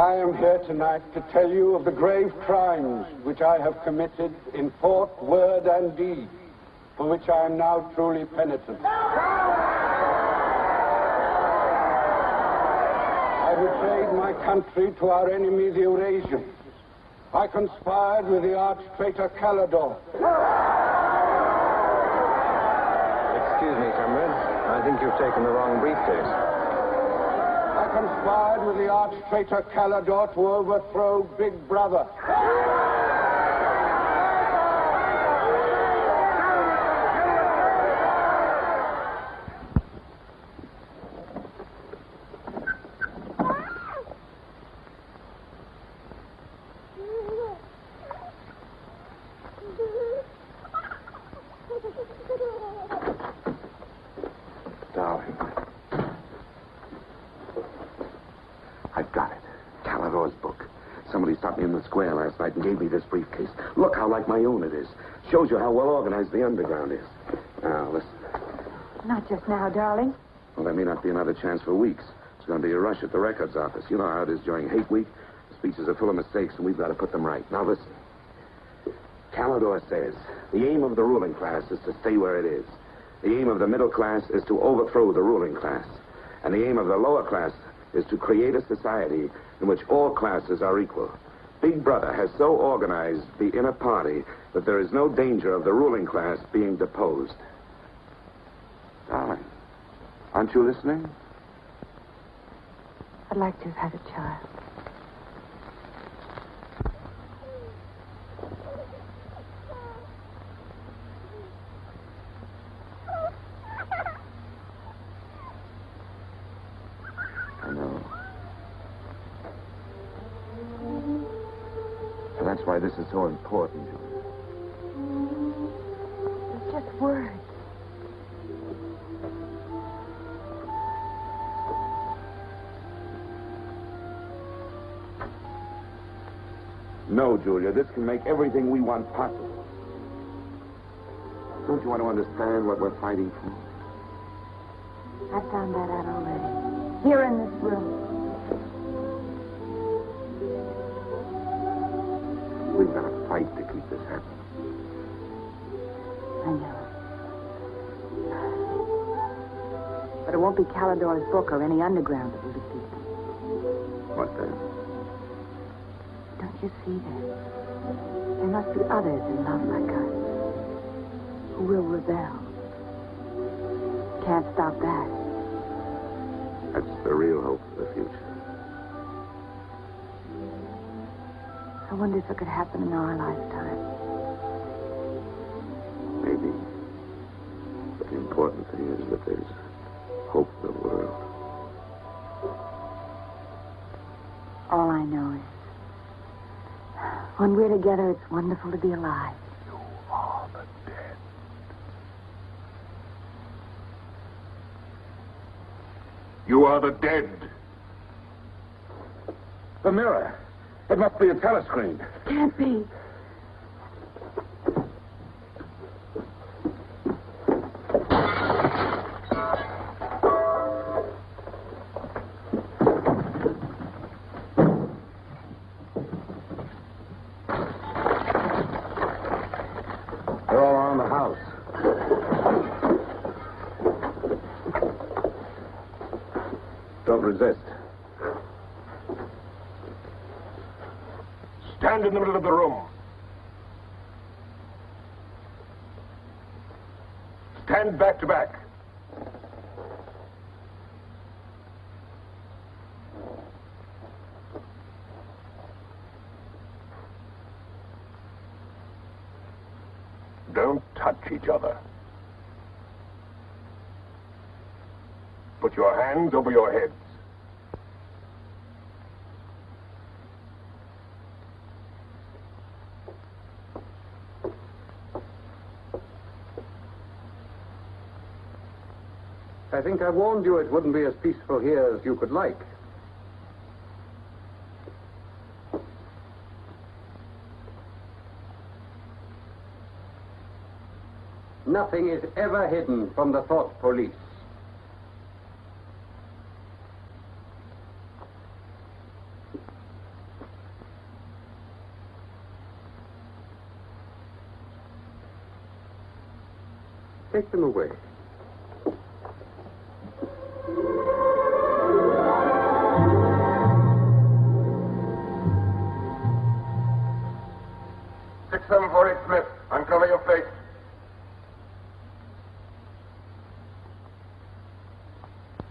I am here tonight to tell you of the grave crimes which I have committed in thought, word, and deed, for which I am now truly penitent. I betrayed my country to our enemy, the Eurasians. I conspired with the arch-traitor Calidore. Excuse me, comrade. I think you've taken the wrong briefcase. I conspired with the arch-traitor Calidore to overthrow Big Brother. Darling. I've got it. Calidore's book. Somebody stopped me in the square last night and gave me this briefcase. Look how like my own it is. Shows you how well organized the underground is. Now, listen. Not just now, darling. Well, there may not be another chance for weeks. There's going to be a rush at the records office. You know how it is during hate week. The speeches are full of mistakes, and we've got to put them right. Now, listen. Calidore says the aim of the ruling class is to stay where it is. The aim of the middle class is to overthrow the ruling class. And the aim of the lower class is to create a society in which all classes are equal. Big Brother has so organized the inner party that there is no danger of the ruling class being deposed. Darling, aren't you listening? I'd like to have had a child. I know. So that's why this is so important, Julia. It's just words. No, Julia, this can make everything we want possible. Don't you want to understand what we're fighting for? I found that out already. Here in this room. We've got to fight to keep this happening. I know it. But it won't be Calidore's book or any underground that will defeat them. What then? Don't you see that? There must be others in love like us who will rebel. Can't stop that. That's the real hope for the future. I wonder if it could happen in our lifetime. Maybe. But the important thing is that there's hope in the world. All I know is when we're together, it's wonderful to be alive. You are the dead. You are the dead. The mirror. It must be a telescreen. Can't be. They're all around the house. Don't resist. Stand in the middle of the room. Stand back to back. Don't touch each other. Put your hands over your heads. I think I warned you it wouldn't be as peaceful here as you could like. Nothing is ever hidden from the thought police. Take them away. Smith, uncover your face.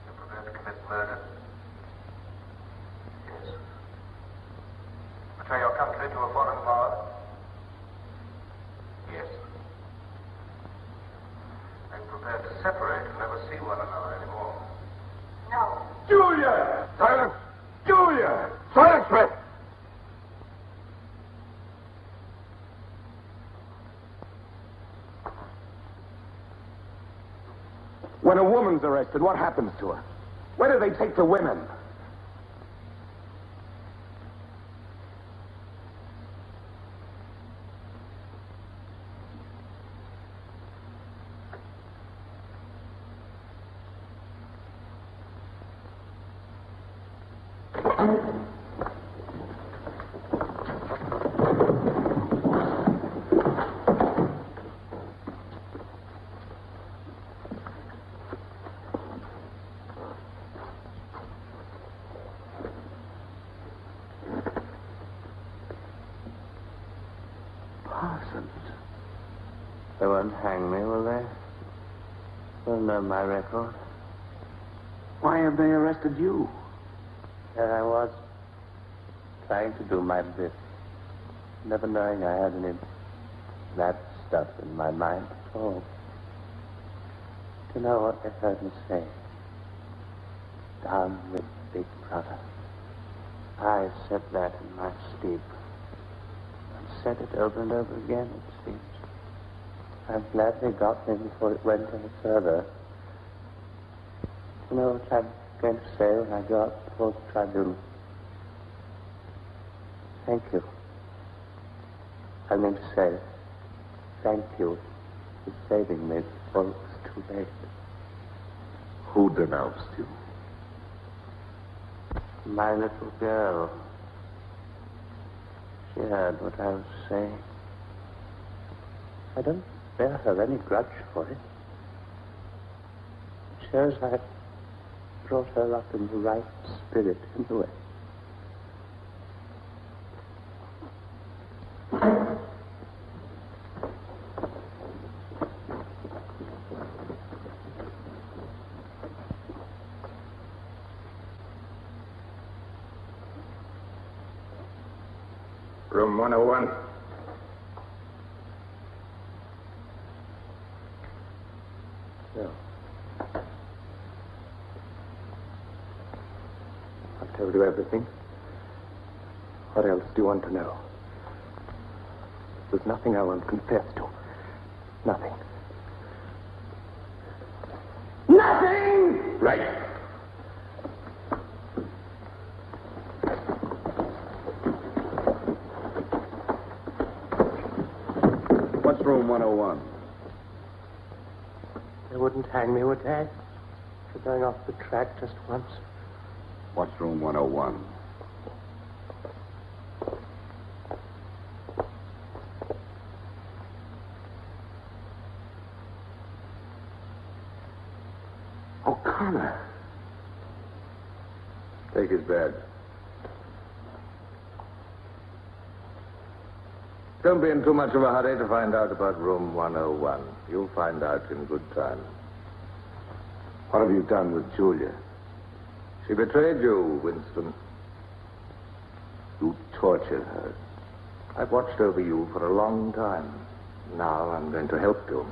You're prepared to commit murder? Yes. Betray your country to a foreign power? Yes. Are you prepared to separate and never see one another anymore? No. Julia! Silence! Julia! Silence, Smith! When a woman's arrested, what happens to her? Where do they take the women? They won't hang me, will they? They'll know my record. Why have they arrested you? There I was, trying to do my bit, never knowing I had any bad stuff in my mind at all. Do you know what they heard me say? Down with Big Brother. I said that in my sleep, and said it over and over again, it seems. I'm glad they got me before it went any further. You know what I'm going to say when I go up before the tribunal? Thank you. I mean to say, thank you for saving me before it was too late. Who denounced you? My little girl. She heard what I was saying. I don't bear her any grudge for it. It shows I brought her up in the right spirit in a way. Room 101. No. I've told you everything. What else do you want to know? There's nothing I won't confess to. Nothing. Nothing! Right. What's room 101? They wouldn't hang me, would they? For going off the track just once. What's room 101? O'Connor. Take his bed. Don't be in too much of a hurry to find out about room 101. You'll find out in good time. What have you done with Julia? She betrayed you, Winston. You tortured her. I've watched over you for a long time. Now I'm going to help you.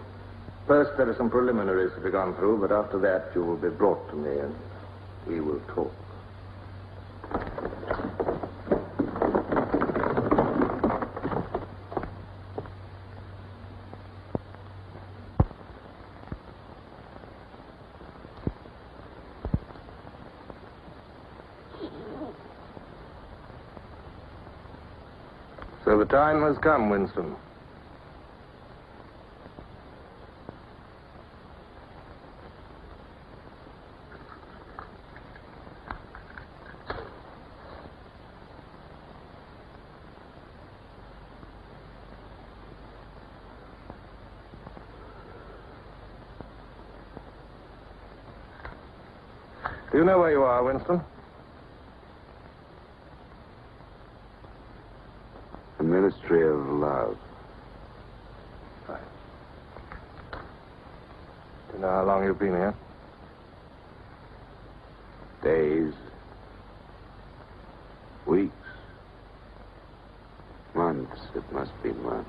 First, there are some preliminaries to be gone through, but after that, you will be brought to me and we will talk. So the time has come, Winston. You know where you are, Winston? The Ministry of Love. Right. Do you know how long you've been here? Days. Weeks. Months. It must be months.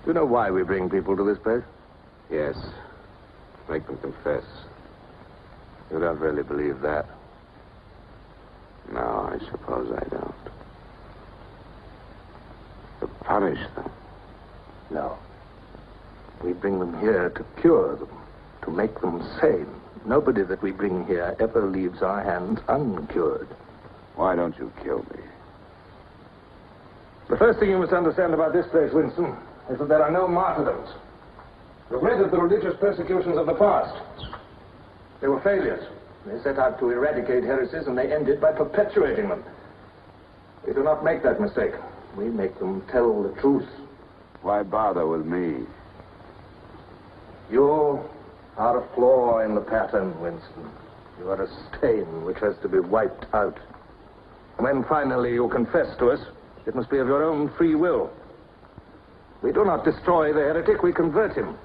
Do you know why we bring people to this place? Yes. Make them confess. You don't really believe that. No, I suppose I don't. To punish them. No. We bring them here to cure them, to make them sane. Nobody that we bring here ever leaves our hands uncured. Why don't you kill me? The first thing you must understand about this place, Winston, is that there are no martyrdoms. You've read of the religious persecutions of the past. They were failures. They set out to eradicate heresies, and they ended by perpetuating them. We do not make that mistake. We make them tell the truth. Why bother with me? You are a flaw in the pattern, Winston. You are a stain which has to be wiped out. When finally you confess to us, it must be of your own free will. We do not destroy the heretic, we convert him.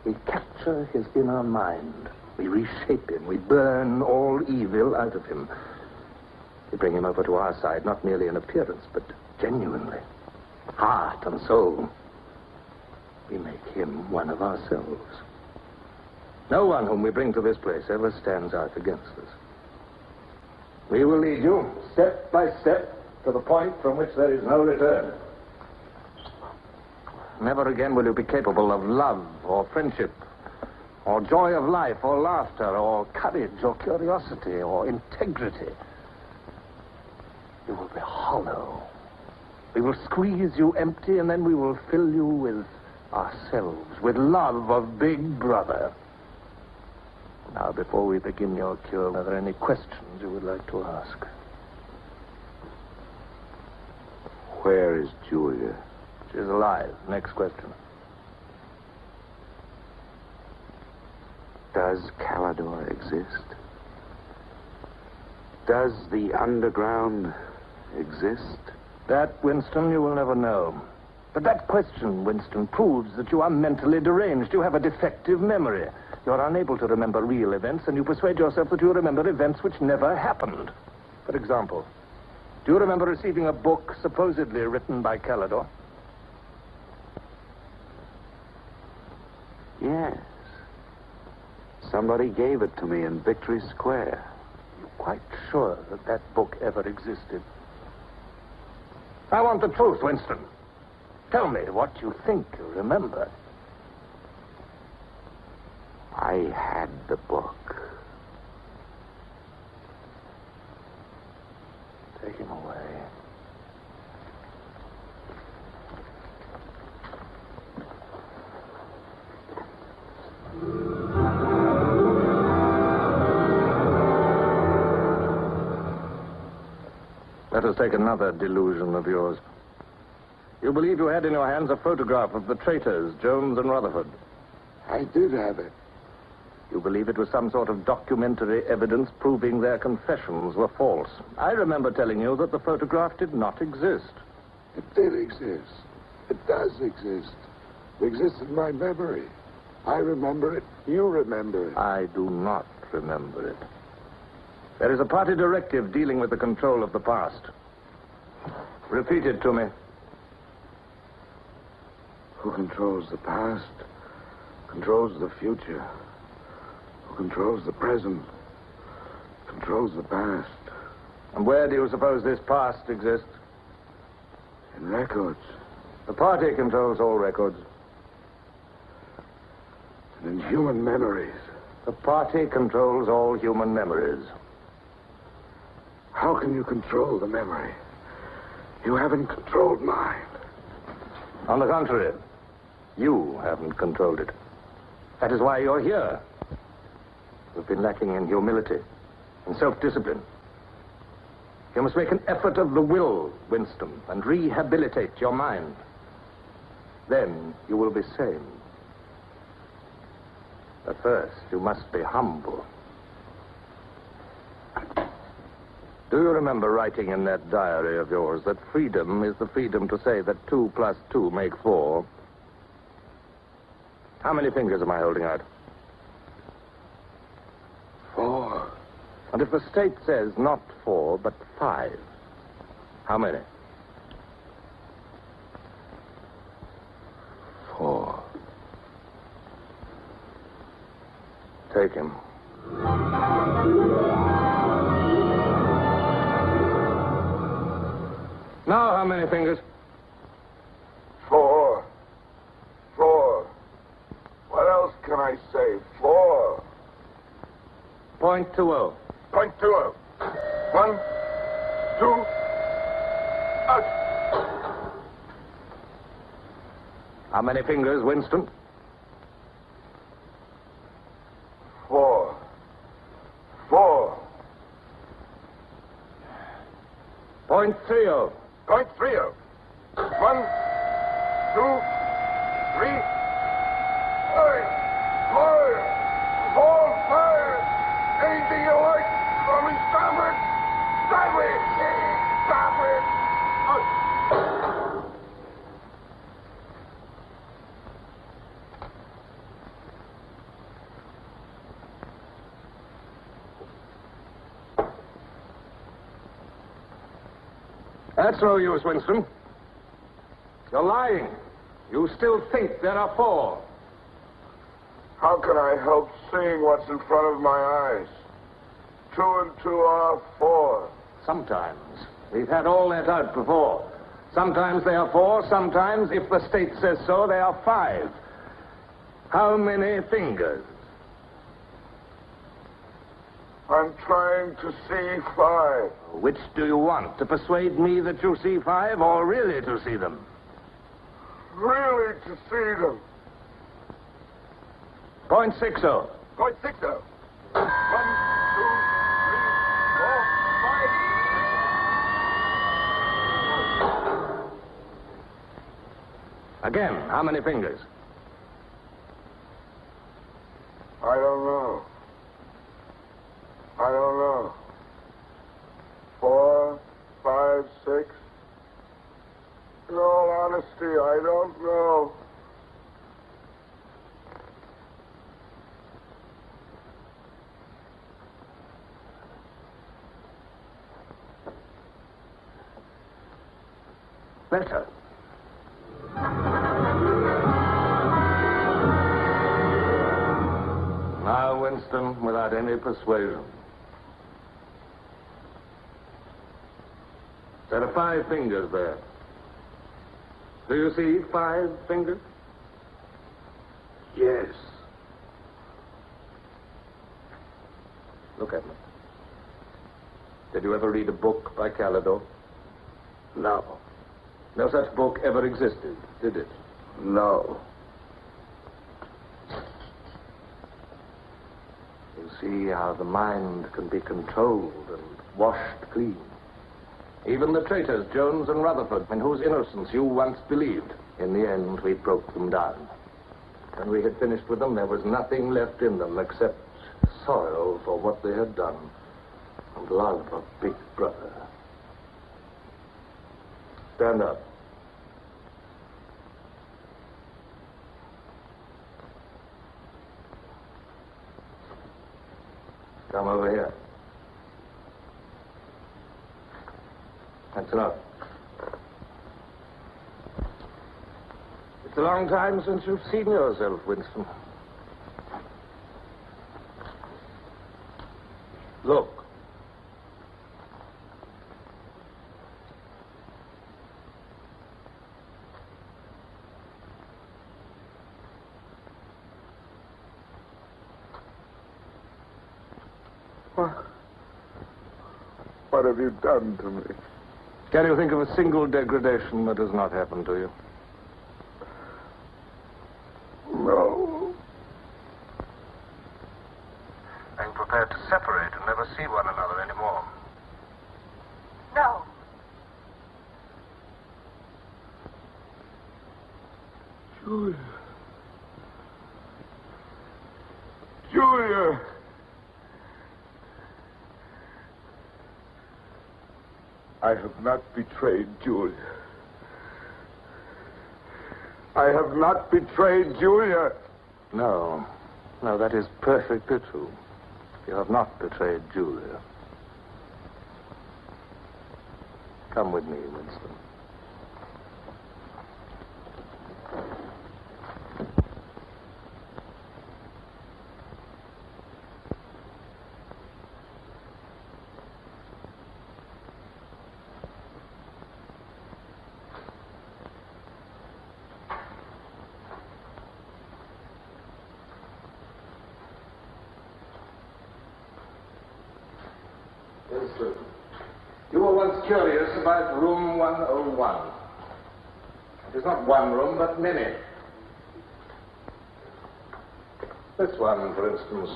We capture his inner mind. We reshape him. We burn all evil out of him. We bring him over to our side, not merely in appearance, but genuinely. Heart and soul. We make him one of ourselves. No one whom we bring to this place ever stands out against us. We will lead you, step by step, to the point from which there is no return. Never again will you be capable of love or friendship, or joy of life, or laughter, or courage, or curiosity, or integrity. You will be hollow. We will squeeze you empty, and then we will fill you with ourselves, with love of Big Brother. Now, before we begin your cure, are there any questions you would like to ask? Where is Julia? She's alive. Next question. Does Calidor exist? Does the underground exist? That, Winston, you will never know. But that question, Winston, proves that you are mentally deranged. You have a defective memory. You are unable to remember real events, and you persuade yourself that you remember events which never happened. For example, do you remember receiving a book supposedly written by Calidor? Yes. Somebody gave it to me in Victory Square. You're quite sure that that book ever existed? I want the truth, Winston. Tell me what you think you remember. I had the book. Take him away. Let us take another delusion of yours. You believe you had in your hands a photograph of the traitors, Jones and Rutherford. I did have it. You believe it was some sort of documentary evidence proving their confessions were false. I remember telling you that the photograph did not exist. It did exist. It does exist. It exists in my memory. I remember it. You remember it. I do not remember it. There is a party directive dealing with the control of the past. Repeat it to me. Who controls the past controls the future. Who controls the present controls the past. And where do you suppose this past exists? In records. The party controls all records. And in human memories. The party controls all human memories. How can you control the memory? You haven't controlled mine. On the contrary, you haven't controlled it. That is why you're here. You've been lacking in humility and self-discipline. You must make an effort of the will, Winston, and rehabilitate your mind. Then you will be sane. But first, you must be humble. Do you remember writing in that diary of yours that freedom is the freedom to say that 2 plus 2 make 4? How many fingers am I holding out? 4. And if the state says not 4, but 5, how many? 4. Take him. Now, how many fingers? 4. 4. What else can I say? 4. .20. .20. 1, 2, out. How many fingers, Winston? 4. 4. .30. .30. 1, 2, 3. Fire! Hold fire! Anything you like! From me, starboard! Starboard! Starboard! That's no use, Winston. You're lying. You still think there are 4. How can I help seeing what's in front of my eyes? 2 and 2 are 4. Sometimes. We've had all that out before. Sometimes they are 4, sometimes, if the state says so, they are 5. How many fingers? I'm trying to see 5. Which do you want? To persuade me that you see 5, or really to see them? Really to see them. .60. .60. 1, 2, 3, 4, 5. Again, how many fingers? I don't know. I don't know. 4, 5, 6. In all honesty, I don't know. Better. Now, Winston, without any persuasion. There are 5 fingers there. Do you see 5 fingers? Yes. Look at me. Did you ever read a book by Calidore? No. No such book ever existed, did it? No. You see how the mind can be controlled and washed clean. Even the traitors, Jones and Rutherford, in whose innocence you once believed, in the end we broke them down. When we had finished with them, there was nothing left in them except sorrow for what they had done and love of Big Brother. Stand up. Come over here. That's enough. It's a long time since you've seen yourself, Winston. Look. What have you done to me? Can you think of a single degradation that has not happened to you? No. Are you prepared to separate and never see one another anymore? No. Julia. Julia. I have not betrayed Julia. I have not betrayed Julia. No. No, that is perfectly true. You have not betrayed Julia. Come with me, Winston. Winston, you were once curious about room 101. It is not one room, but many. This one, for instance.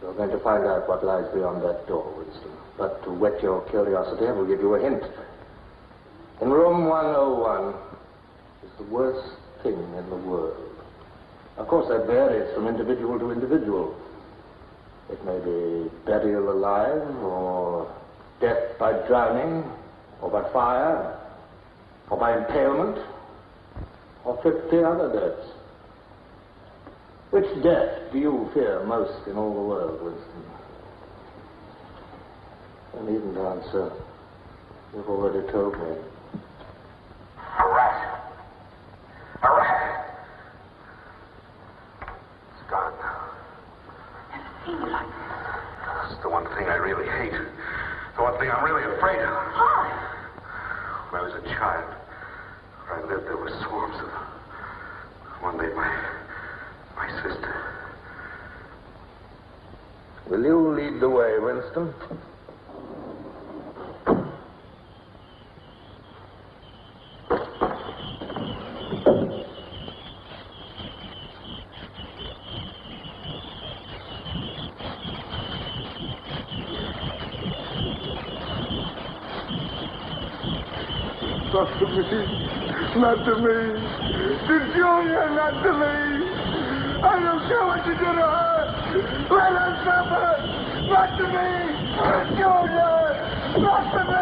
You're going to find out what lies beyond that door, Winston. But to whet your curiosity, I will give you a hint. In room 101 is the worst thing in the world. Of course, that varies from individual to individual. It may be burial alive, or death by drowning, or by fire, or by impalement, or 50 other deaths. Which death do you fear most in all the world, Winston? You needn't answer. You've already told me. A rat. A rat. It's gone now. It's the one thing I really hate. The one thing I'm really afraid of. Why? When I was a child, where I lived, there were swarms of them. One day, my sister. Will you lead the way, Winston? Not to me. Not to me. To Julia, not to me. I don't care what you do to her. Let her suffer. Not to me. To Julia. Not to me.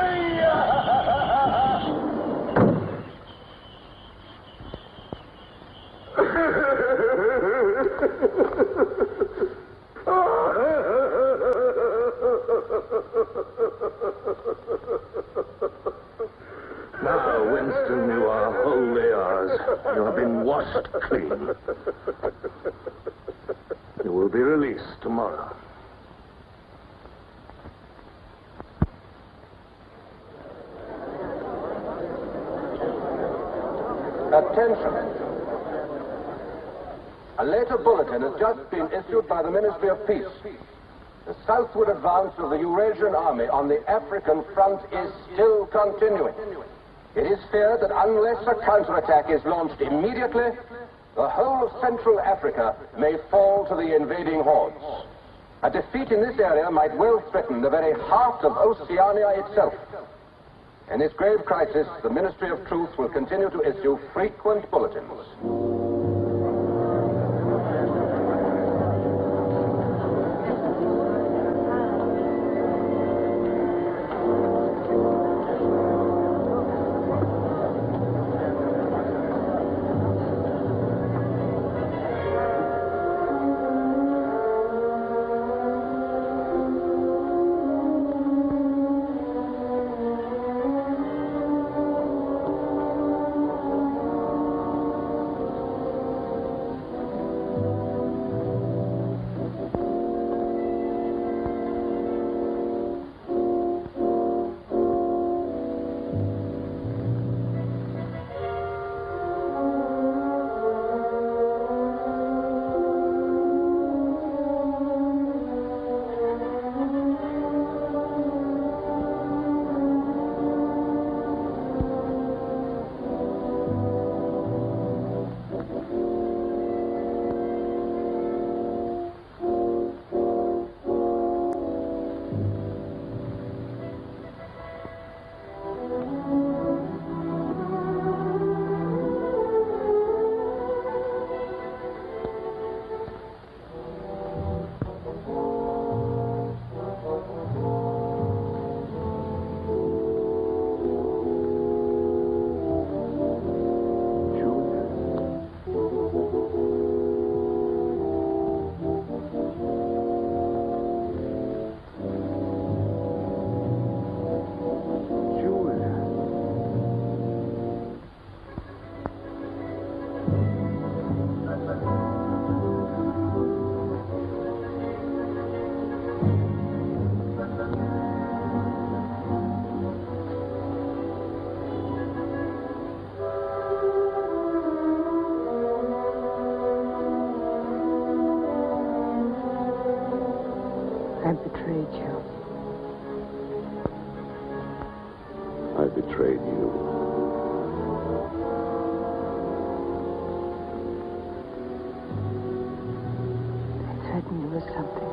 Now, Winston, you are wholly ours. You have been washed clean. You will be released tomorrow. Attention. A later bulletin has just been issued by the Ministry of Peace. The southward advance of the Eurasian army on the African front is still continuing. It is feared that unless a counterattack is launched immediately, the whole of Central Africa may fall to the invading hordes. A defeat in this area might well threaten the very heart of Oceania itself. In this grave crisis, the Ministry of Truth will continue to issue frequent bulletins. I've betrayed you. I betrayed you. I threatened you with something.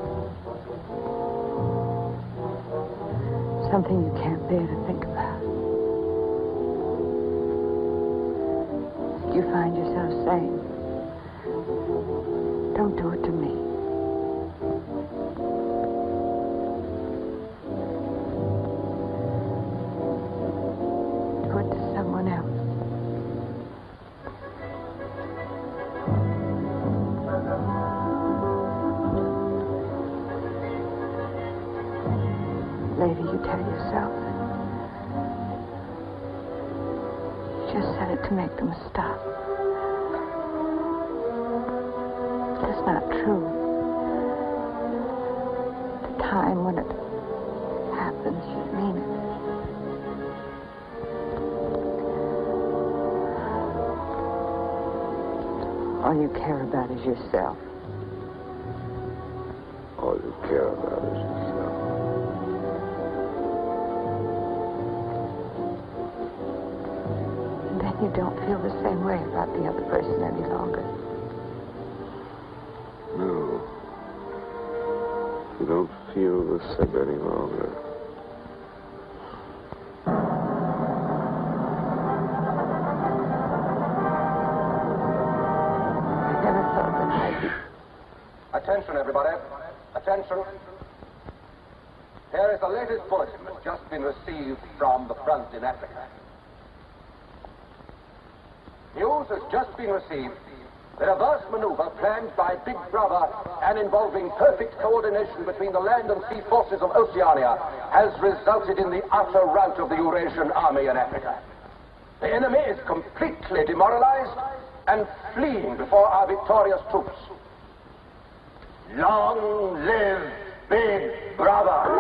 Something you can't bear to think about. You find yourself saying, don't do it to me. Do it to someone else. Later you tell yourself, you just said it to make them stop. But it's not true. The time when it happens, you mean it. All you care about is yourself. All you care about is yourself. And then you don't feel the same way about the other person any longer. No. You don't feel the same any longer. Attention, everybody. Attention. Here is the latest bulletin that's just been received from the front in Africa. News has just been received that a vast maneuver planned by Big Brother and involving perfect coordination between the land and sea forces of Oceania has resulted in the utter rout of the Eurasian army in Africa. The enemy is completely demoralized and fleeing before our victorious troops. Long live Big Brother!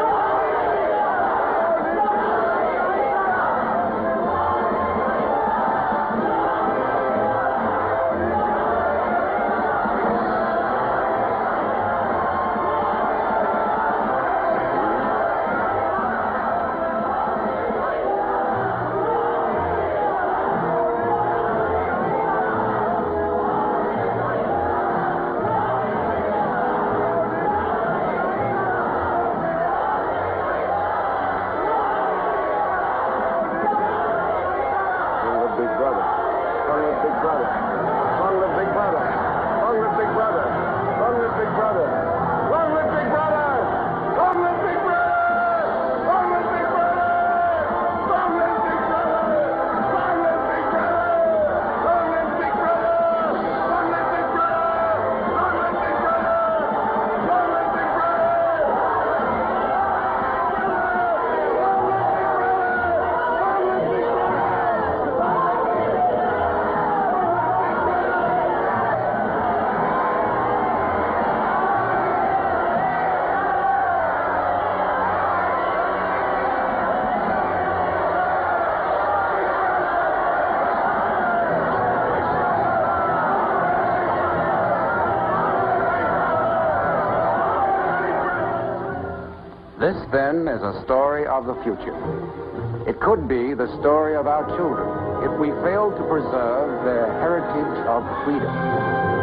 This, then, is a story of the future. It could be the story of our children if we fail to preserve their heritage of freedom.